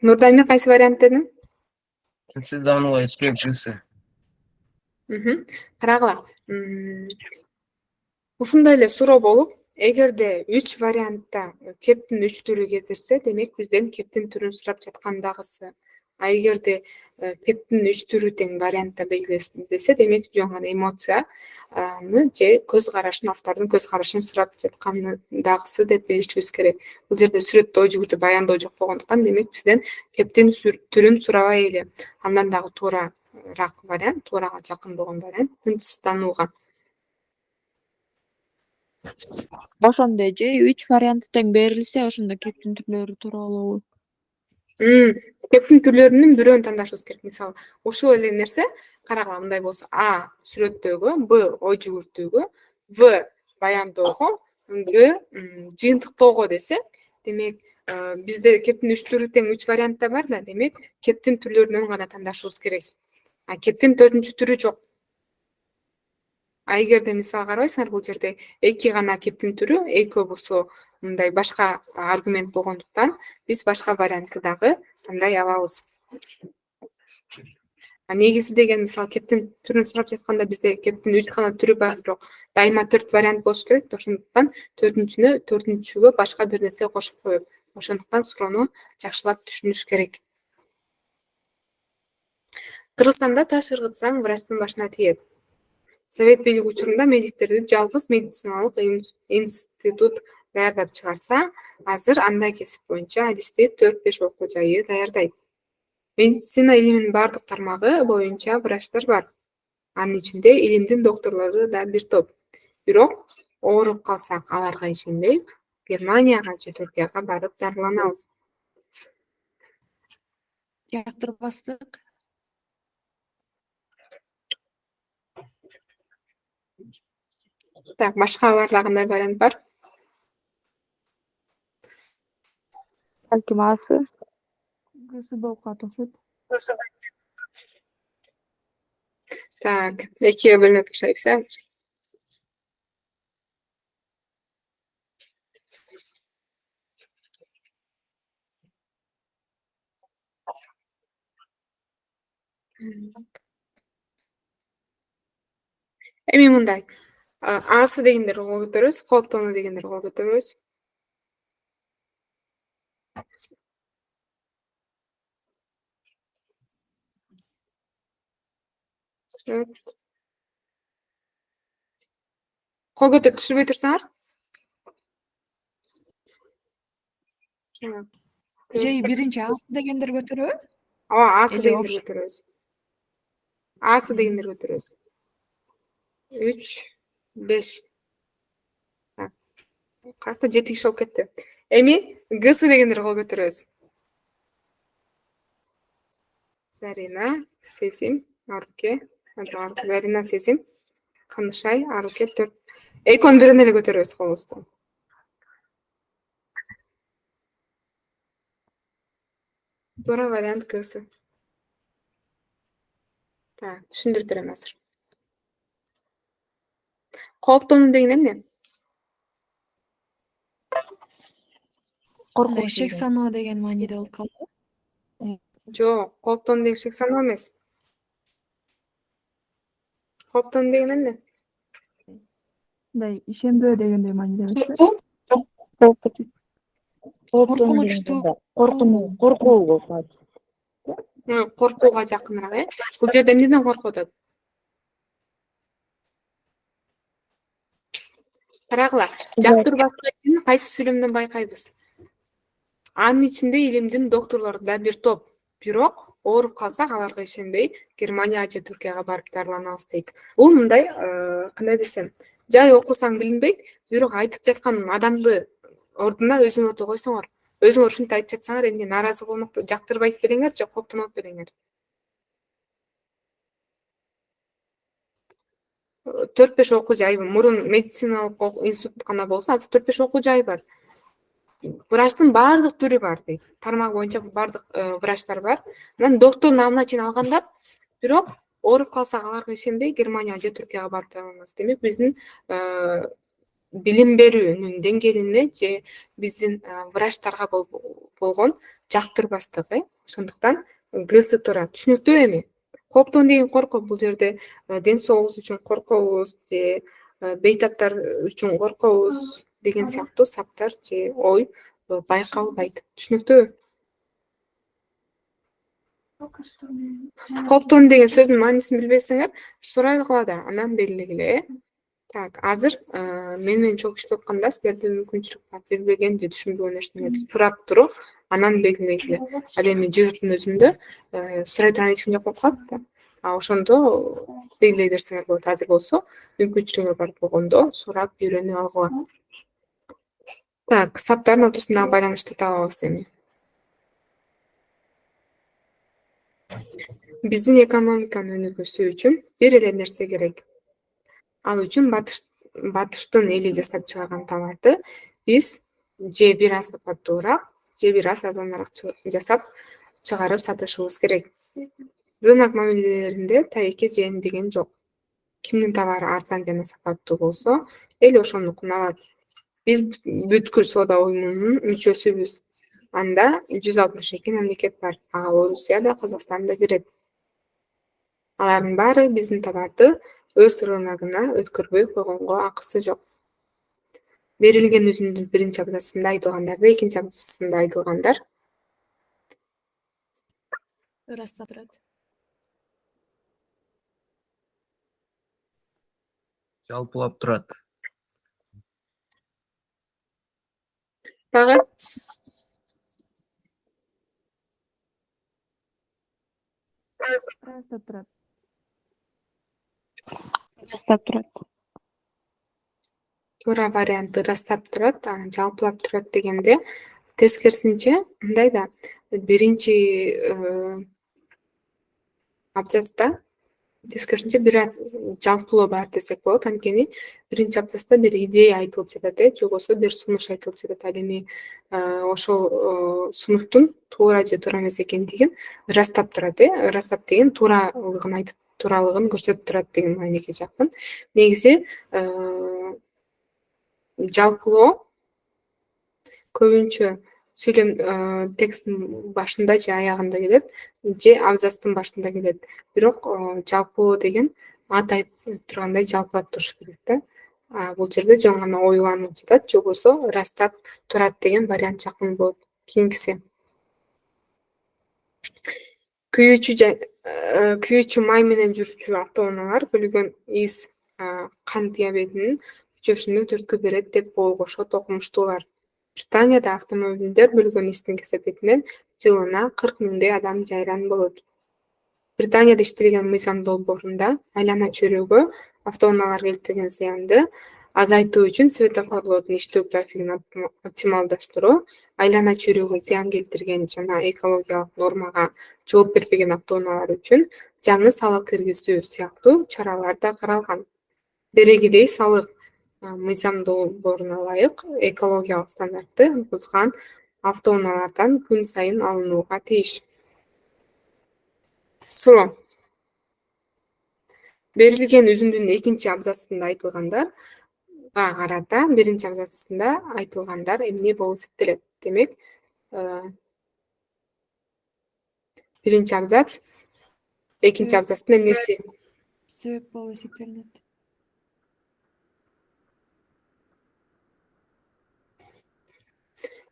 Нурдайым кайсы вариант дедиң? Сизданова эскерчиси. Карагыла. Ушундай эле суроо болуп, эгерде 3 вариантта кептин 3 түрү кетирсе, демек бизден кептин түрүн сурап жаткан дагысы. А эгерде кептин 3 түрү тең вариантта белгилесе, демек жөн гана эмоцияны же көз карашын, автордун көз карашын сурап жатканы дагысы деп билишибиз керек. Бул жерде сүрөттө ой жүгүртүү баяндоо жок болгондуктан, демек бизден кептин түрүн сурабай эле. Андан дагы туурараак вариант, туурага жакын болгон вариант тынчсызданууга. Ошондо же 3 вариант тең берилсе, ошондо кептин түрлөрү тууралуу. Кептин түрлөрүнүн бирөөнү тандашыбыз керек. Мисалы, ушул эле нерсе карагыла мындай болсо: А сүрөттөөгө, Б ой жүгүртүүгө, В баяндоого, Г жыйынтыктоого десе, демек бизде кептин 3 түрү тең 3 вариантта бар да, демек кептин түрлөрүнөн гана тандашыбыз керек. А кептин 4-түрү түрү жок. А эгерде мисалы карабайсыңар, бул жерде 2 гана кептин түрү, экөө болсо мындай башка аргумент болгондуктан, биз башка вариантты дагы тандай алабыз. Негизи деген, мисалы, кептин түрүн сурап жатканда бизде кептин 3 гана түрү бар, бирок дайыма 4 вариант болуш керек. Ошондуктан 4-төртүнчүгө башка бир нерсе кошуп коет. Ошондуктан суроону жакшылап түшүнүш керек. Кыргызстанда таш ыргытсаң, врачтын башына тиет. Совет бийлиги учурунда медиктерди жалгыз медициналык институт даярдап чыгарса, азыр андай кесип боюнча адисти 4-5 окуу жайы даярдайт. Медицина илиминин бардык тармагы боюнча врачтар бар. Анын ичинде илимдин докторлору да бир топ. Бирок ооруп калсак, аларга ишенбей, Германияга же Түркияга барып дарыланабыз. Жактырбастык. Так, башкаларда кандай вариант бар? Балким асы. Гысы болуп калат окшойт. Так, экиге бөлүнүп таштайбыз азыр. Эми мындай, асы дегендер кол көтөрөбүз, кооптонуу дегендер кол көтөрөбүз. Кол көтөрүп түшүрбөй турсаңар. Же биринчи асы дегендер көтөрөбү? Ооба, асы Эле дегендер көтөрөбүз. Асы дегендер көтөрөбүз. 3, 5. Кайта 7 киши болуп кетти. Эми Гсы дегендер кол көтөрөбүз. Зарина, Сезим, Аруке, Зарина, Сезим, Канышай, Аруке 4. Экөөнүн бирин эле көтөрөбүз колубузду. Туура вариант Гсы. Так, түшүндүрүп берем азыр. Кооптонуу деген эмне? Шек саноо деген мааниде болуп калды. Жок, кооптонуу деген шек саноо эмес. Кооптонуу деген эмне? Мындай ишенбөө дегендей мааниде эмеспи? Коркунучтуу. Коркуу болуп калат. Коркууга жакыныраак, э? Бул жерде эмнеден коркуп атат? Карагыла, жактырбастык экенин кайсы сүйлөмдөн байкайбыз? Анын ичинде илимдин докторлору да бир топ. Бирок ооруп калсак аларга ишенбей Германия же Түркияга барып дарыланабыз дейт. Бул мындай кандай десем, жай окусаң билинбейт, бирок айтып жаткан адамды ордуна өзүң ото койсоңор, өзүңөр ушинтип айтып жатсаңар эмне нааразы болмок, жактырбайт белеңер же коптонот белеңер. 4-5 окуу жай мурун медициналык институт гана болсо, азыр 4-5 окуу жай бар. Врачтын баардык түрү бар дейт. Тармак боюнча баардык врачтар бар. Анан доктор намына чейин алгандар, бирок ооруп калсак аларга ишенбей Германия же Түркияга барып дарыланабыз. Демек биздин билим берүүнүн деңгээлине же биздин врачтарга болгон жактырбастыгы, ошондуктан гысы турат. Түшүнүктүүбү эми? Коптон деген коркуу, бул жерде ден соолугубуз үчүн коркобуз же бейтаптар үчүн коркобуз деген сыяктуу саптар же ой байкалбайт. Түшүнүктүүбү? Коптон деген сөздүн маанисин билбесеңер, сурайлыгыла да анан белгилегиле. Так, азыр мен менен чогуу иштеп атканда силерде мүмкүнчүлүк бар. Билбеген же түшүнбөгөн нерсеңерди сурап туруп, анан белгилегиле. Ал эми жыгырттын өзүндө сурай турган эч ким жок болуп калат да. Ошондо белгилей берсеңер болот. Азыр болсо мүмкүнчүлүгүңөр бар болгондо сурап үйрөнүп алгыла. Так, саптардын ортосундагы байланышты табабыз эми. Биздин экономиканын өнүгүүсү үчүн бир эле нерсе керек. Ал үчүн батыштын эли жасап чыгарган товарды биз же бир аз сапаттуураак, же бир аз арзаныраак жасап чыгарып сатышыбыз керек. Рынок мамилелеринде тайекке жээн деген жок. Кимдин товары арзан жана сапаттуу болсо, эл ошонукун алат. Биз бүткүл соода уюмунун мүчөсүбүз. Анда 162 мамлекет бар. Ага Орусия да, Казакстан да кирет. Алардын баары биздин товарды өз рыногуна өткөрбөй койгонго акысы жок. Берилген үзүндүн биринчи абзацында айтылгандарды, экинчи абзацында айтылгандар ырастап турат. Жалпылап турат. дагы Ырастап турат. Ырастап турат. туура варианты ырастап турат, жалпылап турат дегенде тескерисинче мындай да биринчи абзацта тескерисинче бир аз жалпылоо бар десек болот. Анткени биринчи абзацта бир идея айтылып жатат, же болбосо бир сунуш айтылып жатат. Ал эми ошол сунуштун туура же туура эмес экендигин ырастап турат. Ырастап деген тууралыгын айтып, тууралыгын көрсөтүп турат деген мааниге жакын. Негизи жалпылоо көбүнчө сүйлөм тексттин башында же аягында келет, же абзацтын башында келет. Бирок жалпылоо деген аты айтып тургандай жалпылап туруш керек да. Бул жерде жөн гана ойланып жатат, же болбосо ырастап турат деген вариант жакын болот. Кийинкиси. Күйүүчү май менен жүрүүчү автоунаалар бөлүгөн из кант диабетинин күчөшүнү төрткү берет деп болгошот окумуштуулар. Британияда автомобилдер бөлгөн издин кесепетинен жылына 40 миңдей адам жайран болот. Британияда иштелген мыйзам долбоорунда айлана чөйрөгө автоунаалар келтирген зыянды азайтуу үчүн светофорлордун иштөө графигин оптималдаштыруу, айлана чөйрөгө зыян келтирген жана экологиялык нормага жооп бербеген автоунаалар үчүн жаңы салык киргизүү сыяктуу чаралар да каралган. Берегидей салык мыйзам долбооруна ылайык экологиялык стандартты бузган автоунаалардан күн сайын алынууга тийиш. Суроо. Берилген үзүндүн экинчи абзацында айтылгандарга карата биринчи абзацында айтылгандар эмне болуп эсептелет? Демек, биринчи абзац экинчи абзацтын эмнеси? Себеп болуп эсептелинет.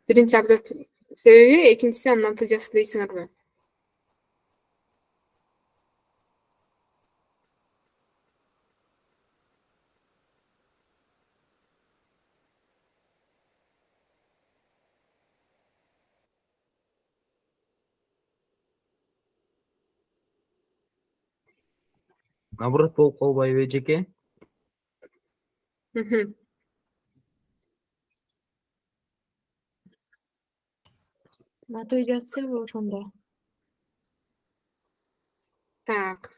Биринчи абзац себеби, экинчиси анын натыйжасы дейсиңерби? Наоборот болуп калбайбы эжеке? Мгм. Натыйжасы ошондо. Так.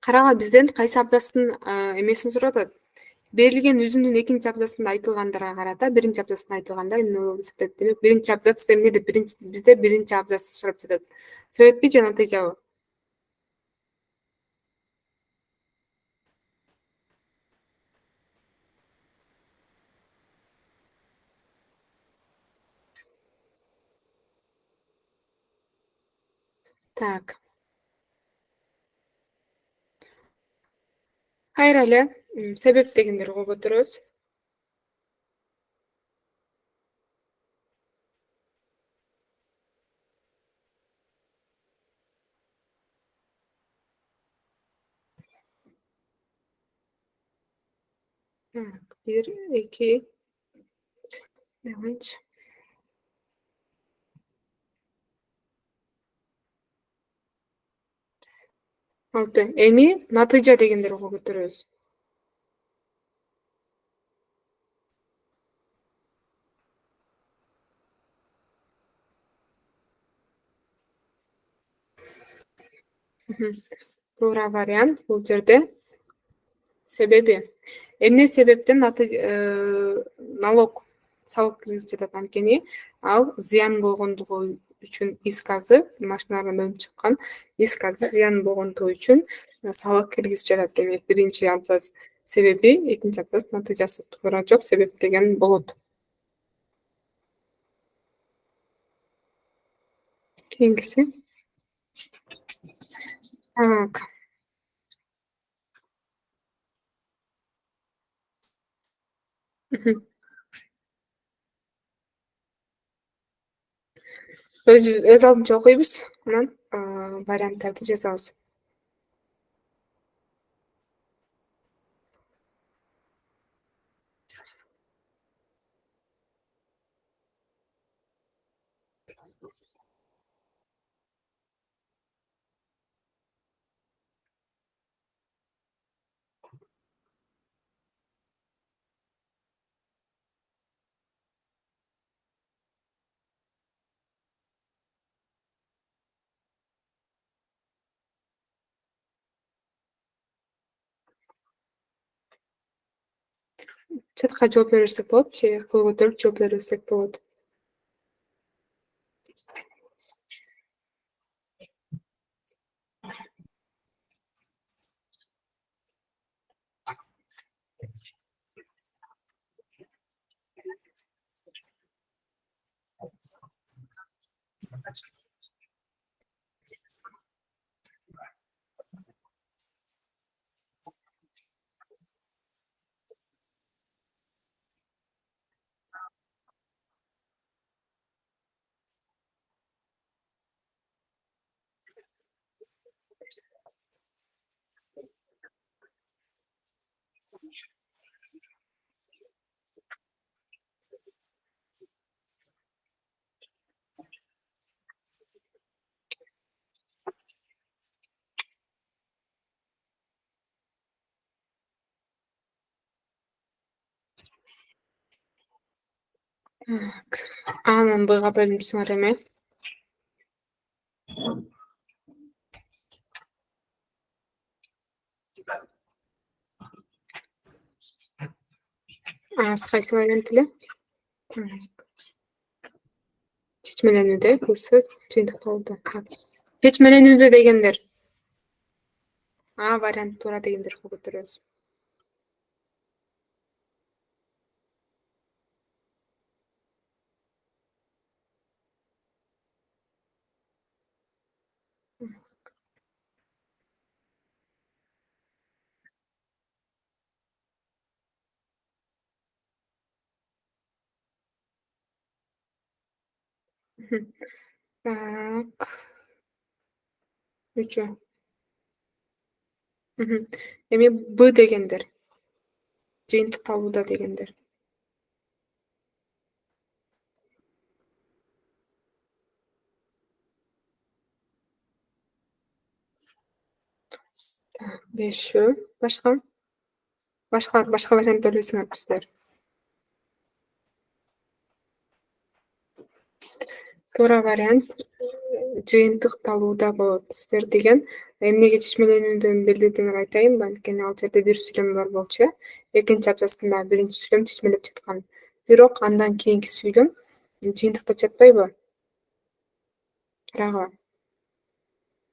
Караңа бизден кайсы абзацтын эмесин сурап атат. Берилген үзүндүн экинчи абзацында айтылгандарга карата биринчи абзацта айтылгандар эмне болуп эсептелет? Демек биринчи абзац эмне деп бизде биринчи абзац сурап жатат. Себеппи же натыйжабы? Так. Кайра эле себеп дегендерди коюп отурабыз. Бир, эки. Давайте. Алты. Эми натыйжа дегендерди коюп отурабыз. Туура вариант бул жерде себеби. Эмне себептен налог салык киргизип жатат анткени ал зыян болгондугу үчүн исказы машиналардан бөлүнүп чыккан исказы зыян болгондугу үчүн салык киргизип жатат. Демек биринчи абзац себеби, экинчи абзац натыйжасы. Туура жооп себеп деген болот. Кийинкиси. Так. Өз алдынча окуйбуз, анан варианттарды жазабыз. Чатка жооп берсек болот, же кол көтөрүп жооп берсек болот. Анын Бга бөлүнүпсүңөр эме. Анысы кайсы вариант эле? Чечмеленүүдө бысы жыйынтыкталууда. Чечмеленүүдө дегендер. Вариант туура дегендер коюп отурабыз. Так. Үчөө. Эми Б дегендер. Жыйынтык талууда дегендер. Бешөө. Башка? Башка варианттар билсеңер. Туура вариант жыйынтык талууда болот. Сиздер деген эмнеге чечмеленүүдөн белгиледиңер айтайынбы? Анткени ал жерде бир сүйлөм бар болчу э. Экинчи абзацында биринчи сүйлөм чечмелеп жаткан. Бирок андан кийинки сүйлөм жыйынтыктап жатпайбы? Карагыла.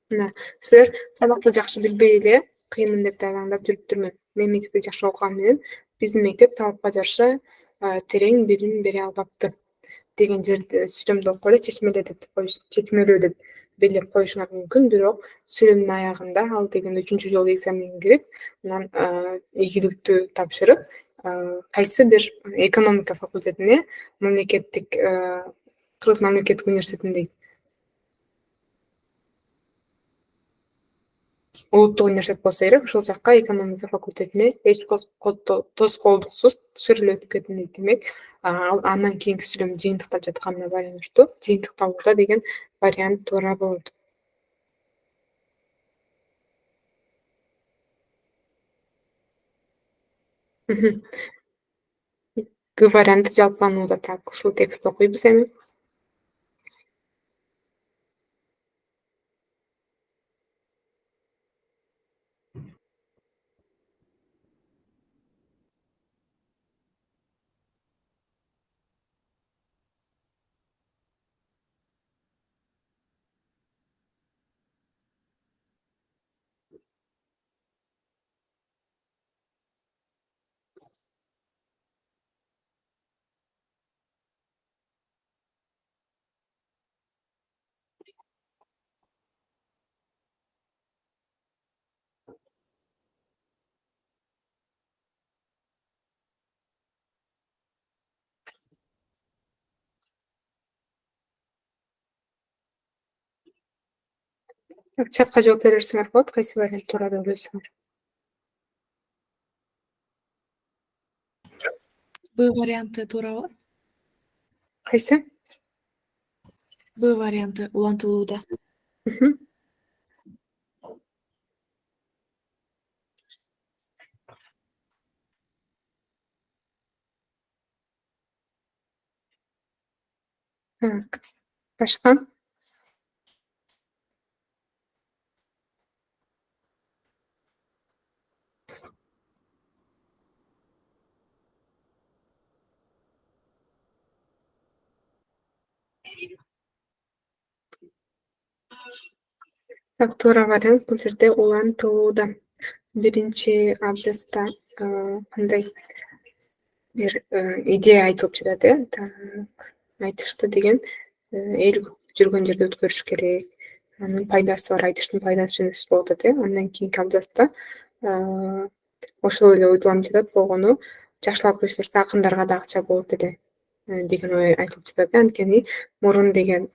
Мына силер сабакты жакшы билбей эле кыйынмын деп дайлаңдап жүрүптүрмүн. Мен мектепти жакшы окуган менен биздин мектеп талапка жараша терең билим бере албапты деген жерде сүйлөмдү окуп эле чечмелөө деп белгилеп коюшуңар мүмкүн. Бирок сүйлөмдүн аягында ал деген 3-жолу экзаменге кирип, анан ийгиликтүү тапшырып, кайсы бир экономика факультетине мамлекеттик Кыргыз мамлекеттик университетинде улуттук университет болсо керек, ошол жакка экономика факультетине эч тоскоолдуксуз тышыр эле өтүп кетти. Демек, андан кийинки сүйлөм жыйынтыктап жатканына байланыштуу жыйынтыкталууда деген вариант туура болот. Г варианты жалпыланууда. Так, ушул текстти окуйбуз эми. Чатка жооп бере берсеңер болот. Кайсы вариант туура деп ойлойсуңар? Б варианты туурабы? Кайсы? Б варианты улантылууда. Так. Башка? Так, туура вариант бул жерде улантылууда. Биринчи абзацта кандай бир идея айтылып жатат э. Так, айтышты деген эл жүргөн жерде өткөрүш керек. Анын пайдасы бар, айтыштын пайдасы жөнүндө сөз болуп атат э. Андан кийинки абзацта ошол эле уйдуланып жатат болгону жакшылап көчтүрсө акындарга да акча болот эле деген ой айтылып жатат э. Анткени мурун деген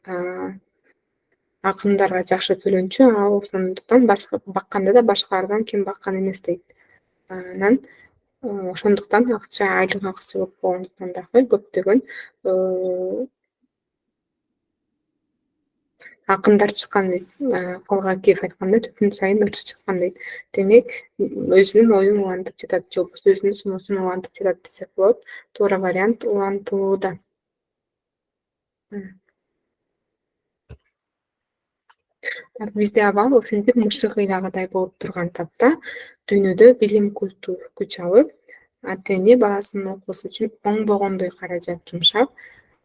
акындарга жакшы төлөнчү, ал ошондуктан бакканда да башкалардан кем баккан эмес дейт. Анан ошондуктан акча айлык акысы көп болгондуктан дагы көптөгөн акындар чыккан дейт. Калга кээп айтканда түтүн сайын ырчы чыккан дейт. Демек, өзүнүн оюн улантып жатат, же болбосо өзүнүн сунуусун улантып жатат десек болот. Туура вариант улантылууда. Бизде абал ушинтип мышыгыйдагыдай болуп турган тапта дүйнөдө билим культу күч алып, ата эне баласынын окуусу үчүн оңбогондой каражат жумшап,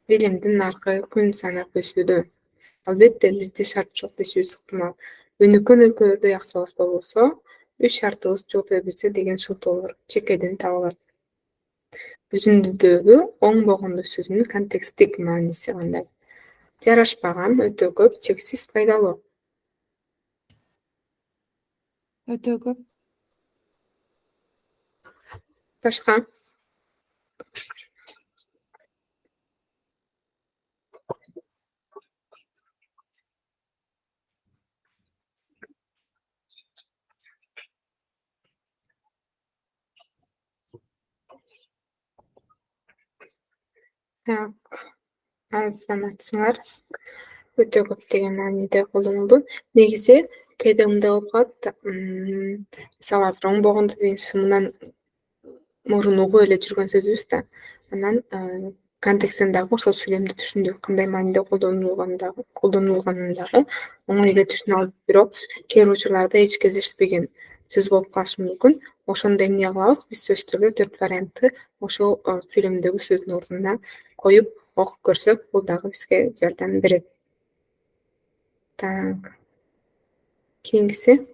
билимдин наркы күн санап өсүүдө. Албетте, бизде шарт жок дешибиз ыктымал. Өнүккөн өлкөлөрдө акчабыз болбосо, 3 шартыбыз жооп бербесе деген шылтоолор чекеден табылат. Үзүндүдөгү оңбогондой сөзүнүн контекстик мааниси кандай? Жарашпаган, өтө көп, чексиз пайдалуу. Өтө көп. Башка? Так, азаматсыңар өтө көптөгөн мааниде колдонулду. Негизи кээде мындай болуп калат. Мисалы азыр оңбогондо деген сөз мындан мурун угуп эле жүргөн сөзүбүз да. Анан контекстин дагы ошол сүйлөмдү түшүндүк, кандай мааниде колдонулганын дагы оңой эле түшүнө алып, бирок кээ бир учурларда эч кездешпеген сөз болуп калышы мүмкүн. Ошондо эмне кылабыз? Биз сөз түрдө 4 вариантты ошол сүйлөмдөгү сөздүн ордуна коюп окуп көрсөк, бул дагы бизге жардам берет. Так. Кийинкиси.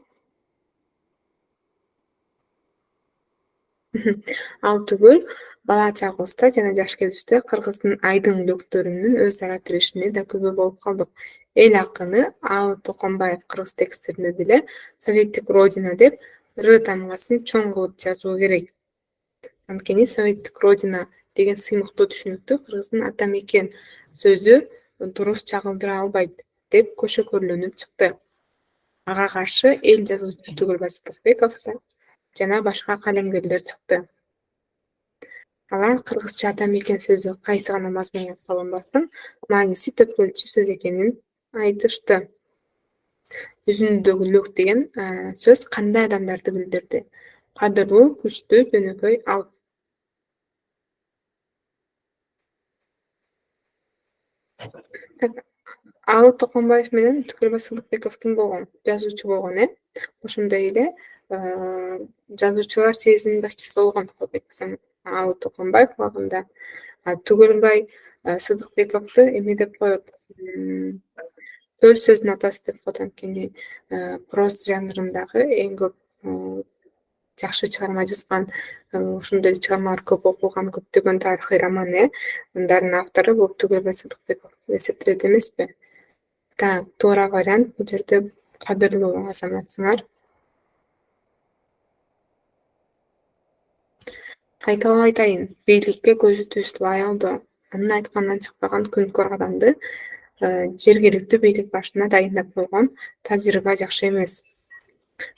Ал түгүл, бала чагыбызда жана жаш кезибизде кыргыздын айдың лөктөрүнүн өз ара тирешине да күбө болуп калдык. Эл акыны Алы Токонбаев кыргыз тексттеринде деле советтик родина деп р тамгасын чоң кылып жазуу керек. Анткени советтик родина деген сыймыктуу түшүнүктү кыргыздын ата мекен сөзү дурус чагылдыра албайт деп көшөкөрлөнүп чыкты. Ага каршы эл жазуучу Түгөлбай Сыдыкбеков жана башка калемгерлер чыкты. Алар кыргызча ата мекен сөзү кайсы гана мазмунга салынбасын, мааниси төпкөлчү сөз экенин айтышты. Үзүндүдөгү лөк деген сөз кандай адамдарды билдирди? Кадырлуу, күчтүү, жөнөкөй, алып. Алы Токонбаев менен Түгөлбай Сыдыкбеков ким болгон? Жазуучу болгон, Ошондой эле жазуучулар сезинин башчысы болгон Алы Токонбаев убагында. Түгөлбай Сыдыкбековду эме деп коет? Төл сөздүн атасы деп коет, анткени проз жанрындагы эң көп жакшы чыгарма жазган, ошондой эле чыгармалар көп окулган көптөгөн тарыхый романдардын автору бул Түгөлбай Сыдыкбеков эсептелет эмеспи? Так, туура вариант бул жерде кадырлуу азаматсыңар. Кайталап айтайын, бийликке көзү түзүлүү аялды, анын айтканынан чыкпаган күнкөр адамды жергиликтүү бийлик башына дайындап койгон тажрыйба жакшы эмес.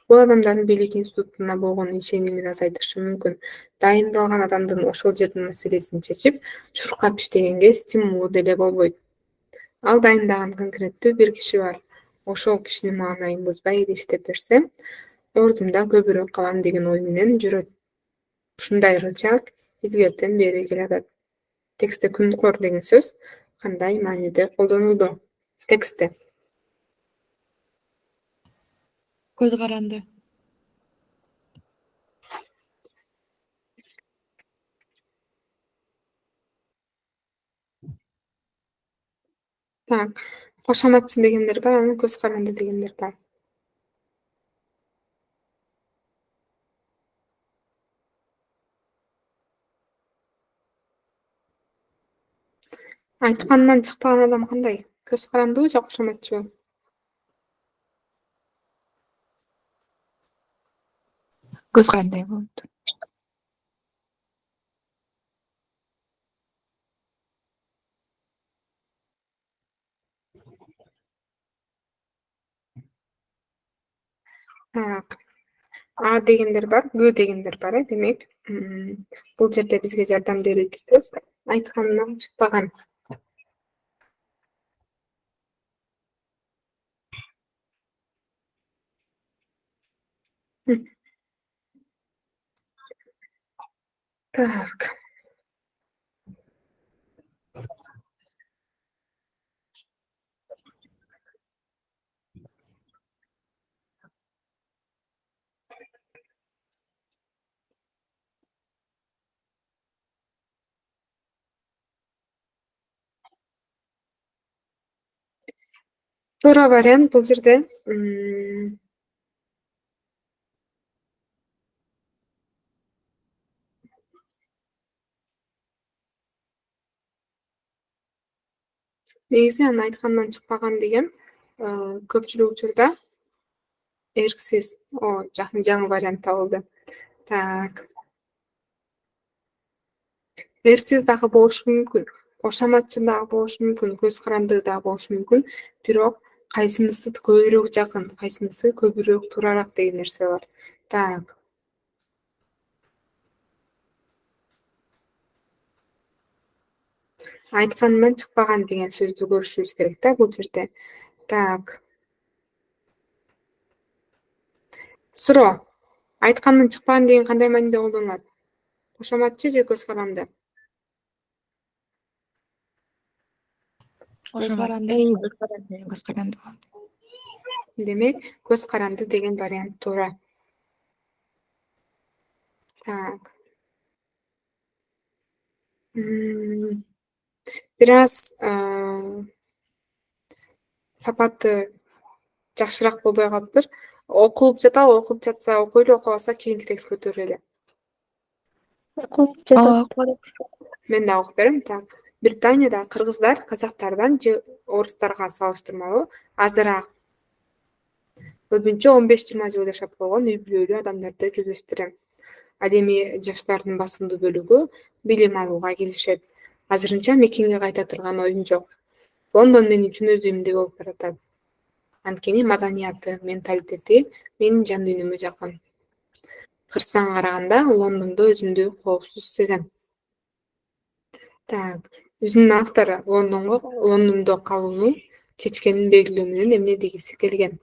Бул адамдардын бийлик институтуна болгон ишенимин азайтышы мүмкүн. Дайындалган адамдын ошол жердин маселесин чечип, чуркап иштегенге стимулу деле болбойт. Ал дайындаган конкреттүү бир киши бар. Ошол кишинин маанайын бузбай эле иштеп берсем, ордумда көбүрөөк калам деген ой менен жүрөт. Ушундай рычаг илгертен бери келатат. Текстте күнкөр деген сөз кандай мааниде колдонулду? Текстте. Көз каранды. Так, кошоматчы дегендер бар, анан көз каранды дегендер бар. Айтканынан чыкпаган адам кандай? Көз карандыбы же кошоматчыбы? Көз карандай болот. Так. А дегендер бар, Г дегендер бар, демек, бул жерде бизге жардам берүүчү сөз айтканынан чыкпаган. Так. Туура вариант бул жерде негизи анын айтканынан чыкпаган деген көпчүлүк учурда эрксиз, жаңы вариант табылды. Так. Эрксиз дагы болушу мүмкүн, кошоматчы дагы болушу мүмкүн, көз каранды дагы болушу мүмкүн, бирок кайсынысы көбүрөөк жакын, кайсынысы көбүрөөк туурараак деген нерсе бар. Так. Айтканынан чыкпаган деген сөздү көрүшүбүз керек да бул жерде. Так. Суроо. Айткандан чыкпаган деген кандай мааниде колдонулат? Кошоматчы же көз каранды? Көз каранды. Көз каранды. Демек, көз каранды деген вариант туура. Так. Бир аз сапаты жакшыраак болбой калыптыр. Окулуп жатабы, окуп жатса окуйлу, окубаса кийинки текст көтөрөлү. Мен да окуп берем. Так. Британияда кыргыздар казактардан же орустарга салыштырмалуу азыраак көбүнчө 15-20 жыл жашап койгон үй бүлөлүү адамдарды кездештирем. Ал эми жаштардын басымдуу бөлүгү билим алууга келишет. Азырынча мекенге кайта турган оюм жок. Лондон мен үчүн өз үйүмдөй болуп баратат. Анткени маданияты, менталитети менин жан дүйнөмө жакын. Кырсыдан караганда Лондондо өзүмдү коопсуз сезем. Так, өзүнүн автору Лондондо калууну чечкенин белгилөө менен эмне дегиси келген?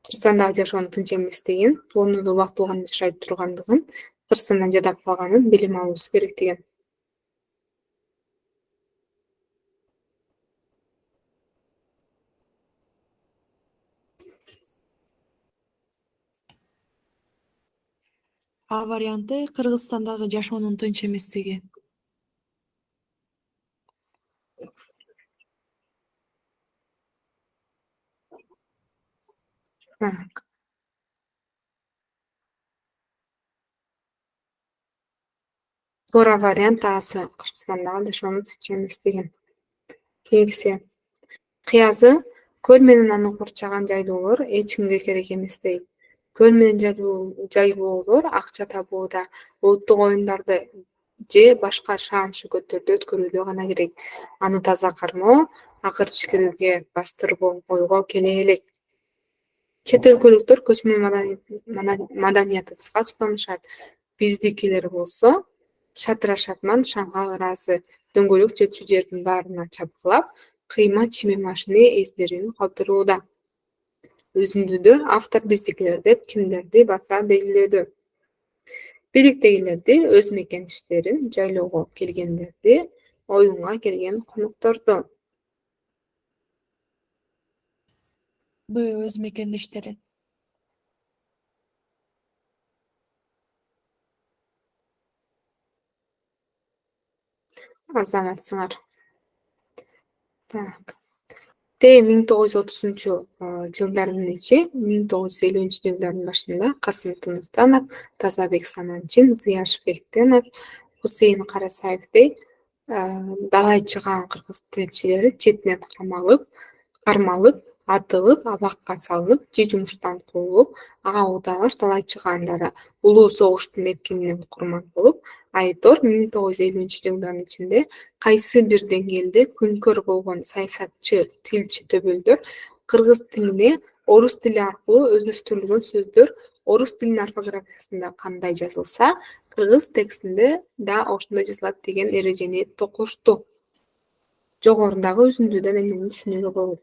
Кырсыдагы жашоонун тынч эместигин, Лондондо убактылуу гана жашай тургандыгын, кырсыдан жадап калганын билим алуусу керек деген. А варианты Кыргызстандагы жашоонун тынч эместиги. Так. Туура вариант Асы. Кыргызстандагы жашоонун тынч эместигин. Кийинкиси. Кыязы көл менен аны курчаган жайлоолор эч кимге керек эместей. Көл менен жайлоолор акча табууда, улуттук оюндарды же башка шаан шөкөттөрдү өткөрүүдө гана керек. Аны таза кармоо, акыр тишкирүүгө бастырбоо ойго келе элек. Чет өлкөлүктөр көчмө маданиятыбызга суктанышат. Биздикилер болсо шатырашатман шаңга ыраазы. Дөңгөлөк жетчү жердин баарына чапкылап, кыйма чиме машины эздерин калтырууда. Өзүндүдө автор биздикилер деп кимдерди баса белгилөөдө. Бириктегилерди, өз мекенчиштерин, жайлоого келгендерди, оюнга келген конокторду. Б. Өз мекендештерин. Азаматсыңар. Так. 1930 жылдардын ичи, 1950 жылдардын башында Касым Тыныстанов, Тазабек Сананчин, Зыяшев Бектенов, Хусейин Карасаевдей далай чыган кыргыз тилчилери четинен кармалып, атылып, абакка салынып, же жумуштан куулуп, ага удалаш далай чыгандары улуу согуштун эпкининен курман болуп, Айтор 1950 жылдардын ичинде кайсы бир деңгээлде күнкөр болгон саясатчы, тилчи төбөлдөр кыргыз тилине орус тили аркылуу өздөштүрүлгөн сөздөр орус тилинин орфографиясында кандай жазылса, кыргыз текстинде да ошондой жазылат деген эрежени токушту. Жогорудагы үзүндүдөн эмнени түшүнүүгө болот?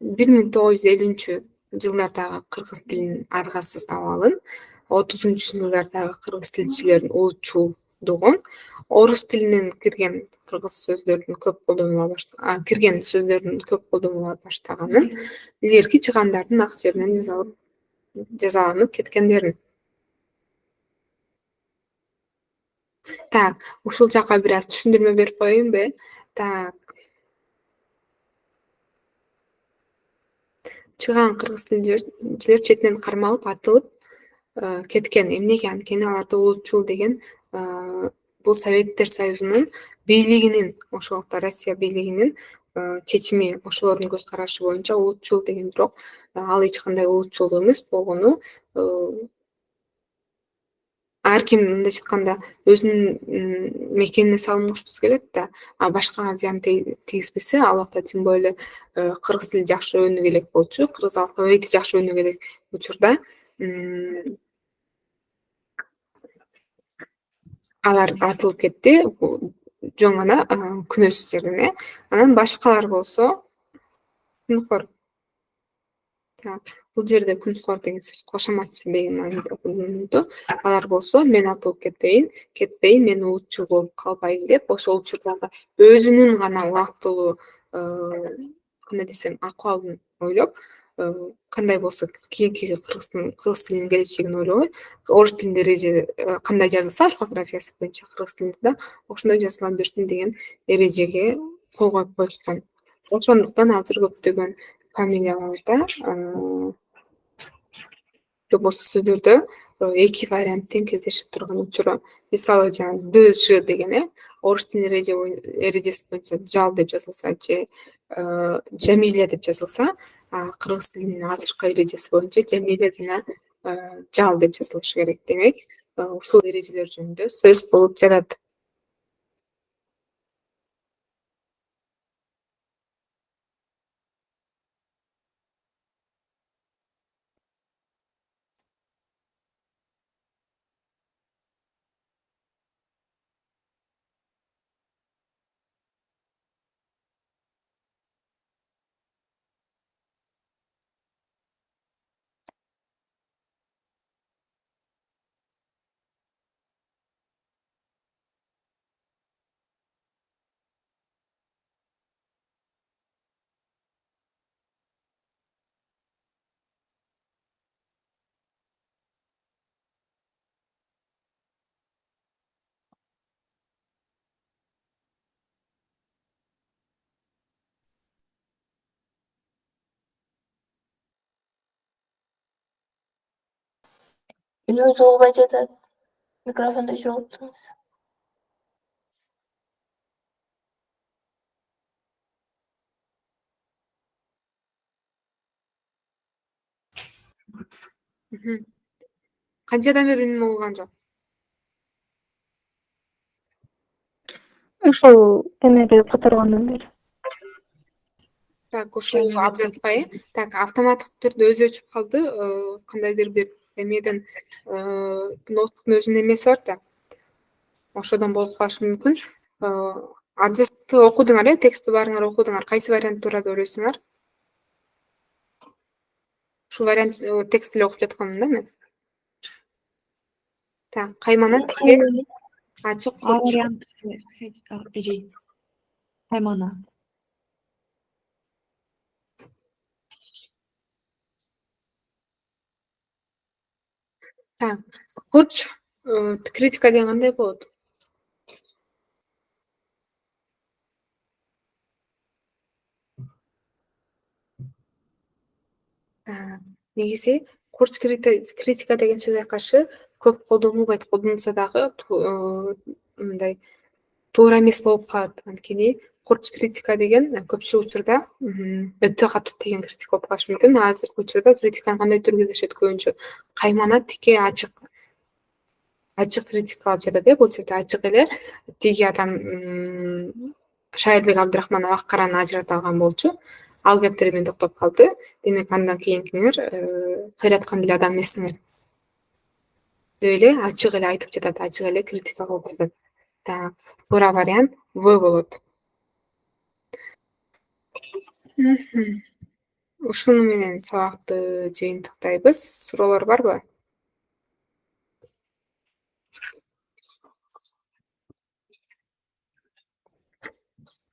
1950 жылдардагы кыргыз тилинин аргасыз абалын, 30 жылдардагы кыргыз тилчилердин улутчулдугун, орус тилинен кирген кыргыз сөздөрдүн көп колдонула баштаганын, илгерки чыгандардын ак жеринен жазаланып кеткендерин. Так, ушул жака бир аз түшүндүрмө берип коеюнбу? Так. Чыган кыргыз тилчилер четинен кармалып, атылып кеткен. Эмнеге? Анткени аларды улутчул деген бул Советтер Союзунун бийлигинин, ошол убакта Россия бийлигинин чечими, ошолордун көз карашы боюнча улутчул деген, бирок ал эч кандай улутчул эмес болгону ар ким мындайча айтканда өзүнүн мекенине салынгучусу келет да, а башкага зыян тийгизбесе, ал убакта тем более кыргыз тили жакшы өбөнү керек болчу, кыргыз алфавити жакшы өбөнү керек учурда алар атылып кетти. жөн гана күнөөсүз жерден. Анан башкалар болсо күнкор. Бул жерде күнкор деген сөз кошоматчы деген мааниде колдонулду. Алар болсо мен атылып кетпейин, мен улутчул болуп калбайын деп ошол учурдагы өзүнүн гана убактылуу кандай десем акыбалын ойлоп, кандай болсо кийинки кыргыз тилинин келечегин ойлобой, орус тилинде эреже кандай жазылса орфографиясы боюнча кыргыз тилинде да ошондой жазыла берсин деген эрежеге кол коюп коюшкан. Ошондуктан азыр көптөгөн фамилияларда болбосо сөздөрдө эки вариант тең кездешип турган учуру. Мисалы жана д, ж деген орус тилинин эрежеси боюнча жал деп жазылса же Жамиля деп жазылса, кыргыз тилинин азыркы эрежеси боюнча Жамиля жана жал деп жазылышы керек. Демек, ушул эрежелер жөнүндө сөз болуп жатат. Үнүңүз болбой жатат. Микрофонду өчүрүп отуруңуз. Канчадан бери үнүм болгон жок? Ушул эмеге которгондон бери. Так, ушул абзацка так, автоматтык түрдө өзү өчүп калды. Кандайдыр бир эмеден ноутбуктун өзүнүн эмеси бар да. Ошодон болуп калышы мүмкүн. Абзацты окудуңар, текстти баарыңар окудуңар. Кайсы вариант турат ойлойсуңар? Ушул вариант текст эле окуп жатканмын да мен. Так, каймана тике ачык А курч. вариант эжей. Каймана. Так, курч критика деген кандай болот? Негизи курч критика деген сөз айкашы көп колдонулбайт, колдонулса дагы мындай туура эмес болуп калат. Анткени курч критика деген көпчүлүк учурда өтө катуу деген критика болуп калышы мүмкүн. Азыркы учурда критиканы кандай түрдө кездешет көбүнчө? Каймана тике ачык критика алып жатат. Бул жерде ачык эле тиги адам Шайырбек Абдрахманов ак караны ажырата алган болчу. Ал кептери менен токтоп калды. Демек андан кийинкиңер кыйраткан деле адам эмессиңер. Деп эле ачык эле айтып жатат, ачык эле критика кылып жатат. Так, туура вариант В болот. Ушуну менен сабакты жыйынтыктайбыз. Суроолор барбы?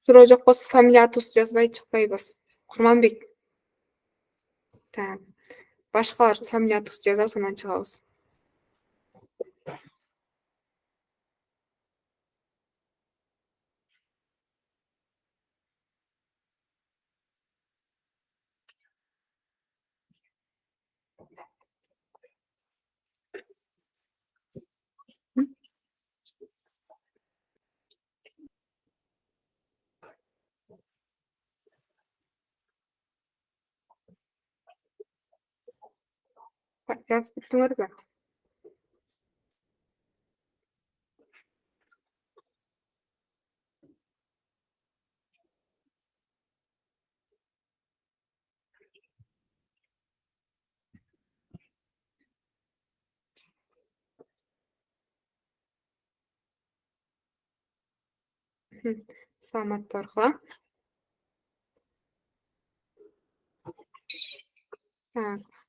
Суроо жок болсо фамилия атыбызды жазбай чыкпайбыз. Курманбек. Так. Башкалар фамилия атыбызды жазабыз, анан чыгабыз. Жазып бүттүңөрбү? Саламаттарга. Так.